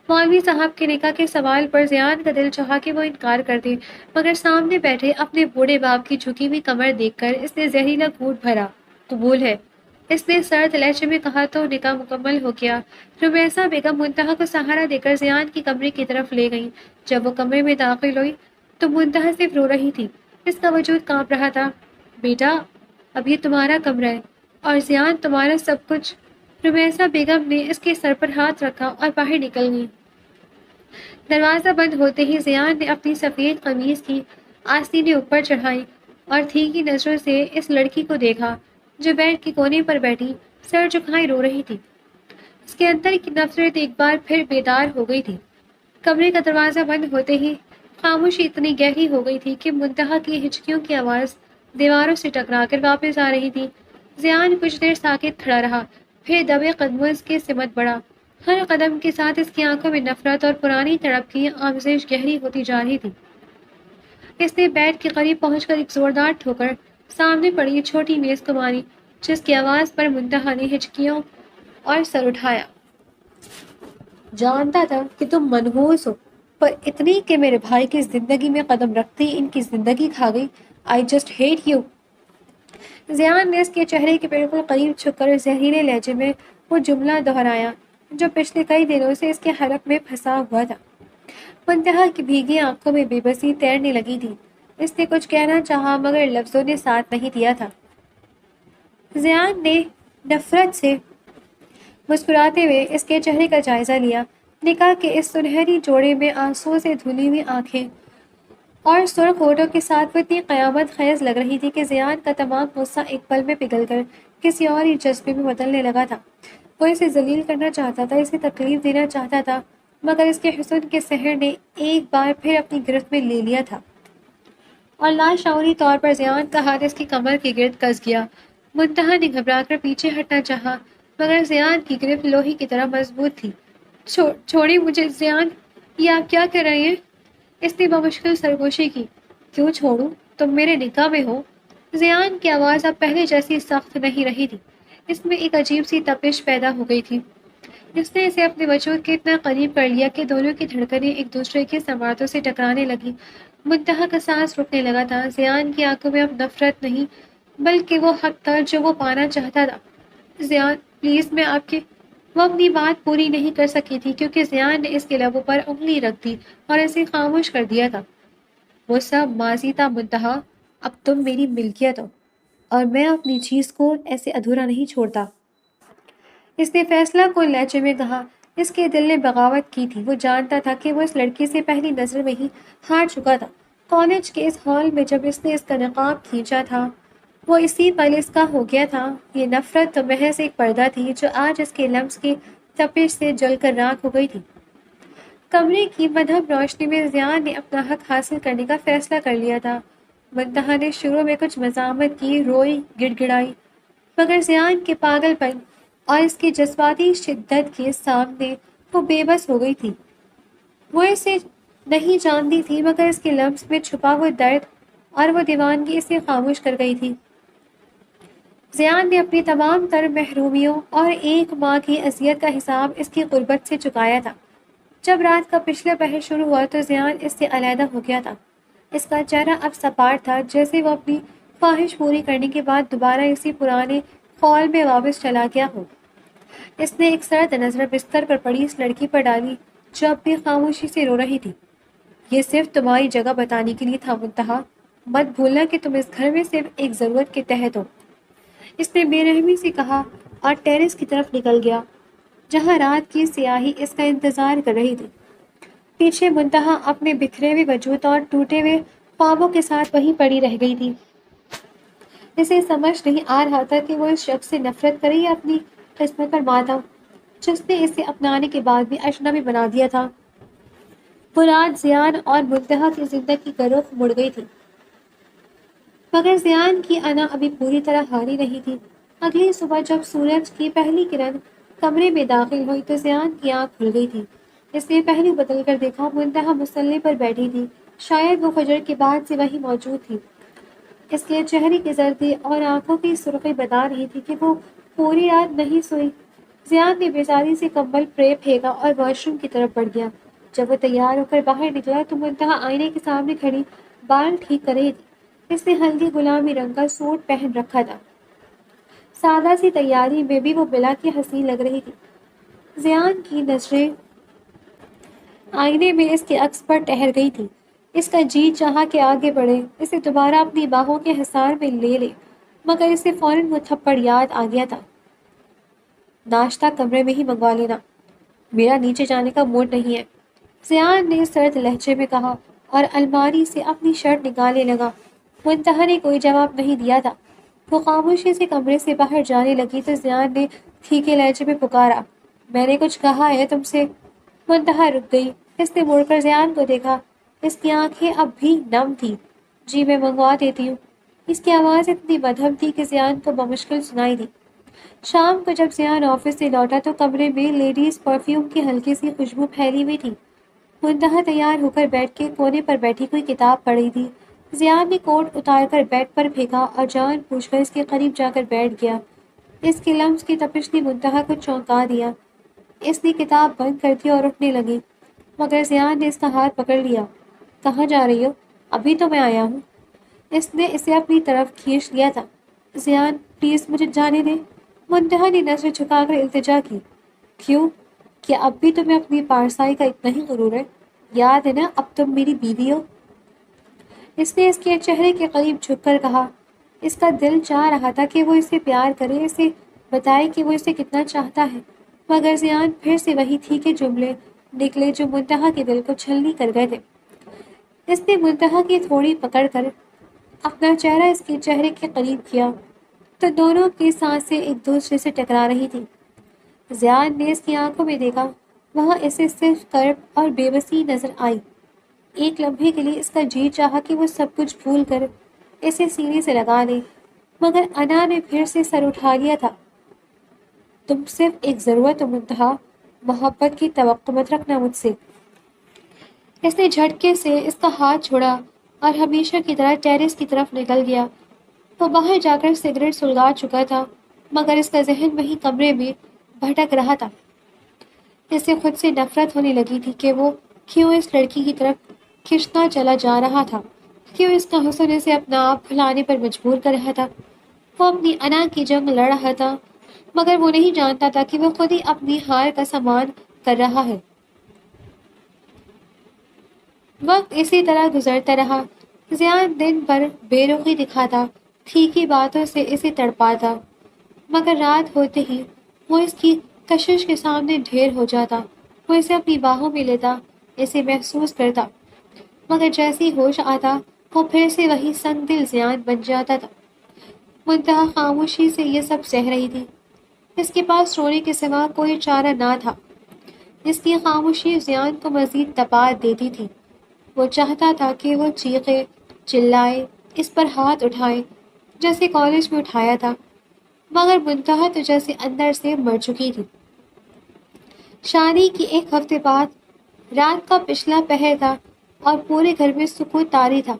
مولوی صاحب کے نکاح کے سوال پر زیان کا دل چاہا کہ وہ انکار کر دے، مگر سامنے بیٹھے اپنے بوڑھے باپ کی جھکی ہوئی کمر دیکھ کر اس نے زہریلا گھونٹ بھرا۔ قبول ہے، اس نے سرد لہجے میں کہا تو نکاح مکمل ہو گیا۔ رمیسا بیگم منتہا کو سہارا دے کر زیان کی کمرے کی طرف لے گئیں۔ جب وہ کمرے میں داخل ہوئی تو منتہا صرف رو رہی تھی، اس کا وجود کانپ رہا تھا۔ بیٹا، اب یہ تمہارا کمرہ ہے اور زیان تمہارا سب کچھ۔ رمیسا بیگم نے اس کے سر پر ہاتھ رکھا اور باہر نکل گئی۔ دروازہ بند ہوتے ہی زیان نے اپنی سفید قمیض کی آستینیں اوپر چڑھائی اور تیکھی نظروں سے اس لڑکی کو دیکھا جو بیڈ کے کونے پر بیٹھی سر جھکائے رو رہی تھی۔ اس کے اندر کی نفرت ایک بار پھر بیدار ہو گئی تھی۔ کمرے کا دروازہ بند ہوتے ہی خاموشی اتنی گہری ہو گئی تھی کہ منتہا کی ہچکیوں کی آواز دیواروں سے ٹکرا کر واپس آ رہی تھی۔ زیان کچھ دیر ساکت کھڑا رہا، پھر دبے قدموں اس کی سمت بڑھا۔ ہر قدم کے ساتھ اس کی آنکھوں میں نفرت اور پرانی تڑپ کی آمیزش گہری ہوتی جا رہی تھی۔ اس نے بیڈ کے قریب پہنچ کر ایک زوردار ٹھوکر سامنے پڑی چھوٹی میز کو ماری، جس کی آواز پر منتہا نے ہچکیوں اور سر اٹھایا۔ جانتا تھا کہ تم منحوس ہو، پر اتنی کہ میرے بھائی کی زندگی میں قدم رکھتے ہی ان کی زندگی کھا گئی۔ I just hate you۔ Ziyan نے اس کے چہرے کے بالکل قریب چھک کر زہریلے لہجے میں وہ جملہ دہرایا جو پچھلے کئی دنوں سے اس کے حلق میں پھنسا ہوا تھا۔ منتہا کی بھیگی آنکھوں میں بے بسی تیرنے لگی تھی۔ اس نے کچھ کہنا چاہا مگر لفظوں نے ساتھ نہیں دیا تھا۔ زیان نے نفرت سے مسکراتے ہوئے اس کے چہرے کا جائزہ لیا۔ نکاح کے اس سنہری جوڑے میں آنسوؤں سے دھلی ہوئی آنکھیں اور سرخ ہونٹوں کے ساتھ وہ اتنی قیامت خیز لگ رہی تھی کہ زیان کا تمام غصہ ایک پل میں پگھل کر کسی اور ہی جذبے میں بدلنے لگا تھا۔ وہ اسے ذلیل کرنا چاہتا تھا، اسے تکلیف دینا چاہتا تھا، مگر اس کے حسن کے سحر نے ایک بار پھر اپنی گرفت میں لے لیا تھا اور لاشعوری طور پر زیان کا ہاتھ اس کی کمر کے گرد کس گیا۔ منتہا نے گھبرا کر پیچھے ہٹنا چاہا مگر زیان کی گرفت لوہے کی طرح مضبوط تھی۔ چھوڑی مجھے زیان، یہ آپ کیا کر رہے ہیں؟ اس نے بمشکل سرگوشی کی۔ کیوں چھوڑوں؟ تم میرے نکاح میں ہو۔ زیان کی آواز اب پہلے جیسی سخت نہیں رہی تھی، اس میں ایک عجیب سی تپش پیدا ہو گئی تھی۔ اس نے اسے اپنے وجود کے اتنا قریب کر لیا کہ دونوں کی دھڑکنیں ایک دوسرے کے سماعتوں سے ٹکرانے لگیں۔ منتہا کا سانس رکنے لگا تھا۔ زیان کی آنکھوں میں اب نفرت نہیں بلکہ وہ حق تھا جو وہ پانا چاہتا تھا۔ زیان، پلیز، میں آپ کے… وہ اپنی بات پوری نہیں کر سکی تھی کیونکہ زیان نے اس کے لبوں پر انگلی رکھ دی اور اسے خاموش کر دیا تھا۔ وہ سب ماضی تھا منتہا، اب تم میری ملکیت ہو اور میں اپنی چیز کو ایسے ادھورا نہیں چھوڑتا۔ اس نے فیصلہ کن لہجے میں کہا۔ اس کے دل نے بغاوت کی تھی۔ وہ جانتا تھا کہ وہ اس لڑکی سے پہلی نظر میں ہی ہار چکا تھا۔ کالج کے اس ہال میں جب اس نے اس کا نقاب کھینچا تھا وہ اسی پل اس کا ہو گیا تھا۔ یہ نفرت تو محض ایک پردہ تھی جو آج اس کے لمس کی تپش سے جل کر راکھ ہو گئی تھی۔ کمرے کی مدھم روشنی میں زیان نے اپنا حق حاصل کرنے کا فیصلہ کر لیا تھا۔ منتہا نے شروع میں کچھ مزاحمت کی، روئی، گڑ گڑائی، مگر زیان کے پاگل پن اور اس کی جذباتی شدت کے سامنے وہ بے بس ہو گئی تھی۔ وہ اسے نہیں جانتی تھی مگر اس کے لمس میں چھپا ہوا درد اور وہ دیوانگی اسے خاموش کر گئی تھی۔ زیان نے اپنی تمام تر محرومیوں اور ایک ماں کی اذیت کا حساب اس کی غربت سے چکایا تھا۔ جب رات کا پچھلا پہر شروع ہوا تو زیان اس سے علیحدہ ہو گیا تھا۔ اس کا چہرہ اب سپاٹ تھا جیسے وہ اپنی خواہش پوری کرنے کے بعد دوبارہ اسی پرانے خول میں واپس چلا گیا ہو۔ اس نے ایک سرد نظر بستر پر پڑی اس لڑکی پر ڈالی جو اب بھی خاموشی سے رو رہی تھی۔ یہ صرف تمہاری جگہ بتانے کے لیے تھا منتہا، مت بھولنا کہ تم اس گھر میں صرف ایک ضرورت کے تحت ہو۔ اس نے بے رحمی سے کہا اور ٹیرس کی طرف نکل گیا جہاں رات کی سیاہی اس کا انتظار کر رہی تھی۔ پیچھے منتہا اپنے بکھرے ہوئے وجود اور ٹوٹے ہوئے خوابوں کے ساتھ وہیں پڑی رہ گئی تھی۔ اسے سمجھ نہیں آ رہا تھا کہ وہ اس شخص سے نفرت کرے یا اپنی قسمت پر ماتم جس نے اسے اپنانے کے بعد بھی اجنبی بنا دیا تھا۔ وہ رات زیان اور منتہا کی زندگی کا رخ مڑ گئی تھی مگر زیان کی انا ابھی پوری طرح ہاری نہیں تھی۔ اگلی صبح جب سورج کی پہلی کرن کمرے میں داخل ہوئی تو زیان کی آنکھ کھل گئی تھی۔ اس نے پہلو بدل کر دیکھا، منتہا مصلے پر بیٹھی تھی، شاید وہ فجر کے بعد سے وہیں موجود تھی۔ اس کے چہرے کی زردی اور آنکھوں کی سرخی بتا رہی تھی کہ وہ پوری رات نہیں سوئی۔ زیاد نے بیزاری سے کمبل پھینکا اور واش روم کی طرف بڑھ گیا۔ جب وہ تیار ہو کر باہر نکلا تو منتہا آئینے کے سامنے کھڑی بال ٹھیک کر رہی تھی۔ اس نے ہلدی گلابی رنگ کا سوٹ پہن رکھا تھا۔ سادہ سی تیاری میں بھی وہ بلا کی حسین لگ رہی تھی۔ زیان کی نظریں آئینے میں اس کے عکس پر ٹہر گئی تھی۔ اس کا جی چاہا کہ آگے بڑھے، اسے دوبارہ اپنی باہوں کے حصار میں لے لے، مگر اسے فوراً وہ تھپڑ یاد آ گیا تھا۔ ناشتہ کمرے میں ہی منگوا لینا، میرا نیچے جانے کا موڈ نہیں ہے، زیان نے سرد لہجے میں کہا اور الماری سے اپنی شرٹ نکالنے لگا۔ منتہا نے کوئی جواب نہیں دیا تھا۔ وہ خاموشی سے کمرے سے باہر جانے لگی تو زیان نے پھیکے لہجے میں پکارا، میں نے کچھ کہا ہے تم سے؟ منتہا رک گئی۔ اس نے مڑ کر زیان کو دیکھا۔ اس کی آنکھیں اب بھی نم تھی۔ جی میں منگوا دیتی ہوں۔ اس کی آواز اتنی مدھم تھی کہ زیان کو بمشکل سنائی دی۔ شام کو جب زیان آفس سے لوٹا تو کمرے میں لیڈیز پرفیوم کی ہلکی سی خوشبو پھیلی ہوئی تھی۔ منتہا تیار ہو کر بیٹھ کے کونے پر بیٹھی کوئی کتاب پڑھ رہی تھی۔ زیان نے کوٹ اتار کر بیڈ پر پھینکا اور جان پوچھ کر اس کے قریب جا کر بیٹھ گیا۔ اس کے لمس کی تپش نے منتہا کو چونکا دیا۔ اس نے کتاب بند کر دی اور اٹھنے لگی، مگر زیان نے اس کا ہاتھ پکڑ لیا۔ کہاں جا رہی ہو؟ ابھی تو میں آیا ہوں۔ اس نے اسے اپنی طرف کھینچ لیا تھا۔ زیان پلیز مجھے جانے دیں۔ منتہا نے نظر جھکا کر التجا کی۔ کیوں؟ کیا اب بھی تمہیں اپنی پارسائی کا اتنا ہی غرور ہے؟ یاد ہے نا اب تم میری بیوی ہو؟ اس نے اس کے چہرے کے قریب جھک کر کہا۔ اس کا دل چاہ رہا تھا کہ وہ اسے پیار کرے، اسے بتائے کہ وہ اسے کتنا چاہتا ہے، مگر زیان پھر سے وہی تھی کہ جملے نکلے جو منتہا کے دل کو چھلنی کر گئے تھے۔ اس نے منتہا کی تھوڑی پکڑ کر اپنا چہرہ اس کے چہرے کے قریب کیا تو دونوں کی سانسیں ایک دوسرے سے ٹکرا رہی تھیں۔ زیان نے اس کی آنکھوں میں دیکھا، وہاں اسے صرف کرب اور بے بسی نظر آئی۔ ایک لمحے کے لیے اس کا جی چاہا کہ وہ سب کچھ بھول کر اسے سینے سے لگا لے، مگر انا نے پھر سے سر اٹھا لیا تھا۔ تم صرف ایک ضرورت ہو منتہا، محبت کی توقع مت رکھنا مجھ سے۔ اس نے جھٹکے سے اس کا ہاتھ چھوڑا اور ہمیشہ کی طرح ٹیرس کی طرف نکل گیا۔ وہ باہر جا کر سگریٹ سلگا چکا تھا، مگر اس کا ذہن وہی کمرے میں بھٹک رہا تھا۔ اسے خود سے نفرت ہونے لگی تھی کہ وہ کیوں اس لڑکی کی طرف کھنچتا چلا جا رہا تھا، کیوں اس کا حسن اسے اپنا آپ بھلانے پر مجبور کر رہا تھا۔ وہ اپنی انا کی جنگ لڑ رہا تھا، مگر وہ نہیں جانتا تھا کہ وہ خود ہی اپنی ہار کا سامان کر رہا ہے۔ وقت اسی طرح گزرتا رہا۔ زیان دن بھر بے رخی دکھاتا، پھیکی باتوں سے اسے تڑپاتا، مگر رات ہوتے ہی وہ اس کی کشش کے سامنے ڈھیر ہو جاتا۔ وہ اسے اپنی باہوں میں لیتا، اسے محسوس کرتا، مگر جیسی ہوش آتا وہ پھر سے وہی سنگ دل زیان بن جاتا تھا۔ منتہا خاموشی سے یہ سب سہ رہی تھی۔ اس کے پاس رونے کے سوا کوئی چارہ نہ تھا۔ اس کی خاموشی زیان کو مزید تپا دیتی تھی۔ وہ چاہتا تھا کہ وہ چیخے، چلائے، اس پر ہاتھ اٹھائے جیسے کالج میں اٹھایا تھا، مگر منتہا تو جیسے اندر سے مر چکی تھی۔ شادی کی ایک ہفتے بعد رات کا پچھلا پہر تھا اور پورے گھر میں سکون طاری تھا۔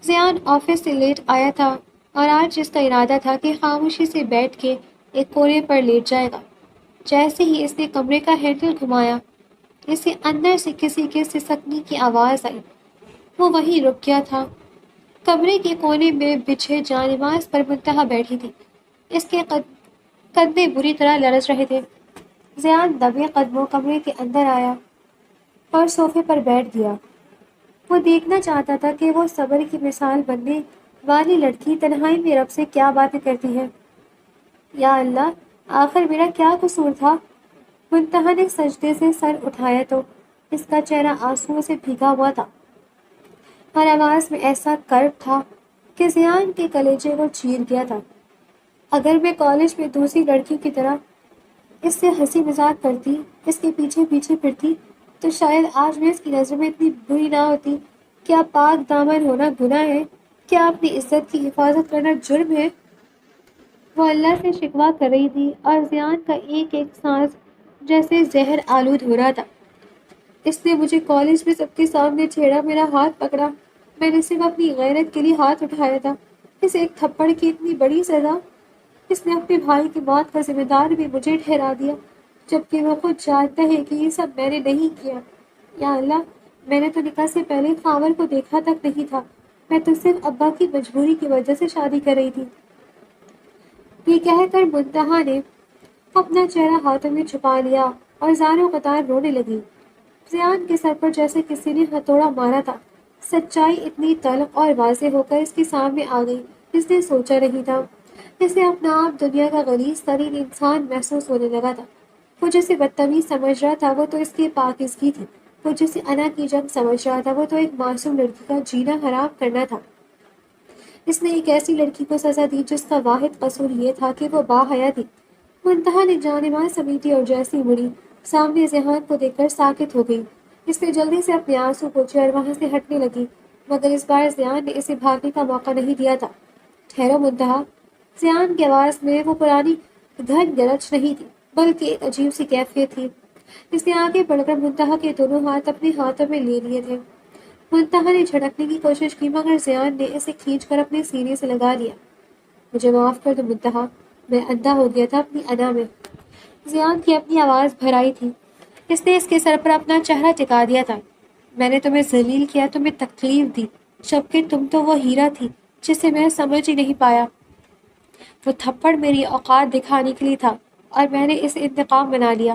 زیان آفس سے لیٹ آیا تھا اور آج اس کا ارادہ تھا کہ خاموشی سے بیٹھ کے ایک کونے پر لیٹ جائے گا۔ جیسے ہی اس نے کمرے کا ہینڈل گھمایا، اسے اندر سے کسی کے سسکنے کی آواز آئی۔ وہ وہیں رک گیا تھا۔ کمرے کے کونے میں بچھے جانماز پر منتہا بیٹھی تھی۔ اس کے کندھے بری طرح لرز رہے تھے۔ زیان دبے قدموں کمرے کے اندر آیا اور صوفے پر بیٹھ گیا۔ وہ دیکھنا چاہتا تھا کہ وہ صبر کی مثال بننے والی لڑکی تنہائی میں رب سے کیا باتیں کرتی ہے۔ یا اللہ، آخر میرا کیا قصور تھا؟ منتہا نے سجدے سے سر اٹھایا تو اس کا چہرہ آنسوؤں سے بھیگا ہوا تھا اور آواز میں ایسا کرب تھا کہ زیان کے کلیجے کو چیر گیا تھا۔ اگر میں کالج میں دوسری لڑکیوں کی طرح اس سے ہنسی مذاق کرتی، اس کے پیچھے پیچھے پھرتی، تو شاید آج میں اس کی نظر میں اتنی بری نہ ہوتی۔ کیا پاک دامن ہونا گناہ ہے؟ کیا اپنی عزت کی حفاظت کرنا جرم ہے؟ وہ اللہ سے شکوہ کر رہی تھی اور زیان کا ایک ایک سانس جیسے زہر آلود ہو رہا تھا۔ اس نے مجھے کالج میں سب کے سامنے چھیڑا، میرا ہاتھ پکڑا، میں نے صرف اپنی غیرت کے لیے ہاتھ اٹھایا تھا۔ اسے ایک تھپڑ کی اتنی بڑی سزا! اس نے اپنے بھائی کی موت کا ذمہ دار بھی مجھے ٹھہرا دیا، جبکہ وہ خود جانتا ہے کہ یہ سب میں نے نہیں کیا۔ یا اللہ، میں نے تو نکاح سے پہلے خاور کو دیکھا تک نہیں تھا، میں تو صرف ابا کی مجبوری کی وجہ سے شادی کر رہی تھی۔ یہ کہہ کر منتہا نے اپنا چہرہ ہاتھوں میں چھپا لیا اور زاروں قطار رونے لگی۔ زیان کے سر پر جیسے کسی نے ہتھوڑا مارا تھا۔ سچائی اتنی تلخ اور واضح ہو کر اس کے سامنے آ گئی، اس نے سوچا نہیں تھا۔ اسے اپنا آپ دنیا کا غلیظ ترین انسان محسوس ہونے لگا تھا۔ وہ جسے بدتمیز سمجھ رہا تھا وہ تو اس کی پاکیزگی تھی، وہ جسے انا کی جنگ سمجھ رہا تھا وہ تو ایک معصوم لڑکی کا جینا حرام کرنا تھا۔ اس نے ایک ایسی لڑکی کو سزا دی جس کا واحد قصور یہ تھا کہ وہ باحیا تھی۔ منتہا نے جانب سمیٹی اور جیسی مڑی سامنے ذہان کو دیکھ کر ساکت ہو گئی۔ اس نے جلدی سے اپنے آنسو پوچھے اور وہاں سے ہٹنے لگی، مگر اس بار زیان نے اسے بھاگنے کا موقع نہیں دیا تھا۔ ٹھہرو منتہا! زیان کی آواز میں وہ پرانی گھن گرج نہیں تھی، بلکہ ایک عجیب سی کیفیت تھی۔ اس نے آگے بڑھ کر منتہا کے دونوں ہاتھ اپنے ہاتھوں میں لے لیے تھے۔ منتہا نے جھڑکنے کی کوشش کی مگر زیان نے اسے کھینچ کر اپنے سینے سے لگا لیا۔ مجھے معاف کر دو منتہا، میں اندھا ہو گیا تھا اپنی انا میں۔ زیان کی اپنی آواز بھرائی تھی۔ اس نے اس کے سر پر اپنا چہرہ ٹکا دیا تھا۔ میں نے تمہیں ذلیل کیا، تمہیں تکلیف دی، جبکہ تم تو وہ ہیرا تھی جسے میں سمجھ ہی نہیں پایا۔ وہ تھپڑ میری اوقات دکھانے کے لیے تھا اور میں نے اسے انتقام بنا لیا۔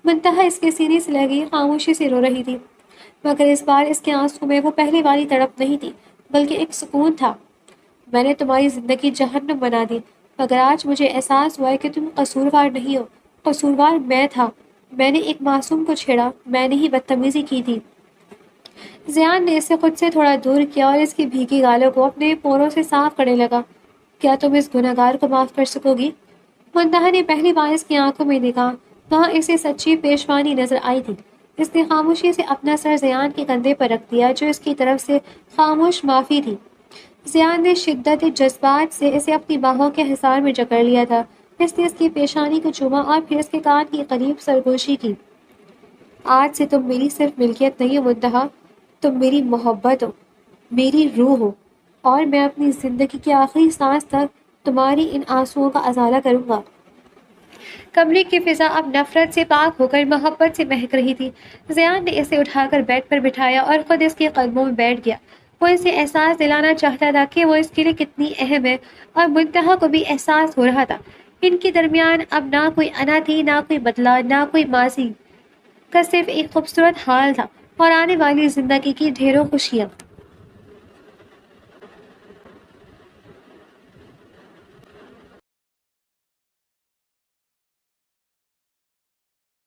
منتہا اس کے سینے سے لگی خاموشی سے رو رہی تھی، مگر اس بار اس کے آنسوں میں وہ پہلے والی تڑپ نہیں تھی، بلکہ ایک سکون تھا۔ میں نے تمہاری زندگی جہنم بنا دی، مگر آج مجھے احساس ہوا ہے کہ تم قصوروار نہیں ہو، قصوروار میں تھا۔ میں نے ایک معصوم کو چھیڑا، میں نے ہی بدتمیزی کی تھی۔ زیان نے اسے خود سے تھوڑا دور کیا اور اس کی بھیگی گالوں کو اپنے پوروں سے صاف کرنے لگا۔ کیا تم اس گنہگار کو معاف کر سکو گی؟ منتہا نے پہلی بار اس کی آنکھوں میں دیکھا، وہاں اسے سچی پیشوانی نظر آئی تھی۔ اس نے خاموشی سے اپنا سر زیان کے کندھے پر رکھ دیا جو اس کی طرف سے خاموش معافی تھی۔ زیان نے شدت جذبات سے اسے اپنی باہوں کے حصار میں جکڑ لیا تھا۔ اس نے اس کی پیشانی کو چوما اور پھر اس کے کان کی قریب سرگوشی کی۔ آج سے تم میری صرف ملکیت نہیں ہو منتہا، تم میری محبت ہو، میری روح ہو، اور میں اپنی زندگی کی آخری سانس تک تمہاری ان آنسوؤں کا ازالہ کروں گا۔ کمرے کی فضا اب نفرت سے پاک ہو کر محبت سے مہک رہی تھی۔ زیان نے اسے اٹھا کر بیڈ پر بٹھایا اور خود اس کے قدموں میں بیٹھ گیا۔ وہ اسے احساس دلانا چاہتا تھا کہ وہ اس کے لیے کتنی اہم ہے، اور منتہا کو بھی احساس ہو رہا تھا۔ ان کے درمیان اب نہ کوئی انا تھی، نہ کوئی بدلہ، نہ کوئی ماضی کا، صرف ایک خوبصورت حال تھا اور آنے والی زندگی کی ڈھیروں خوشیاں۔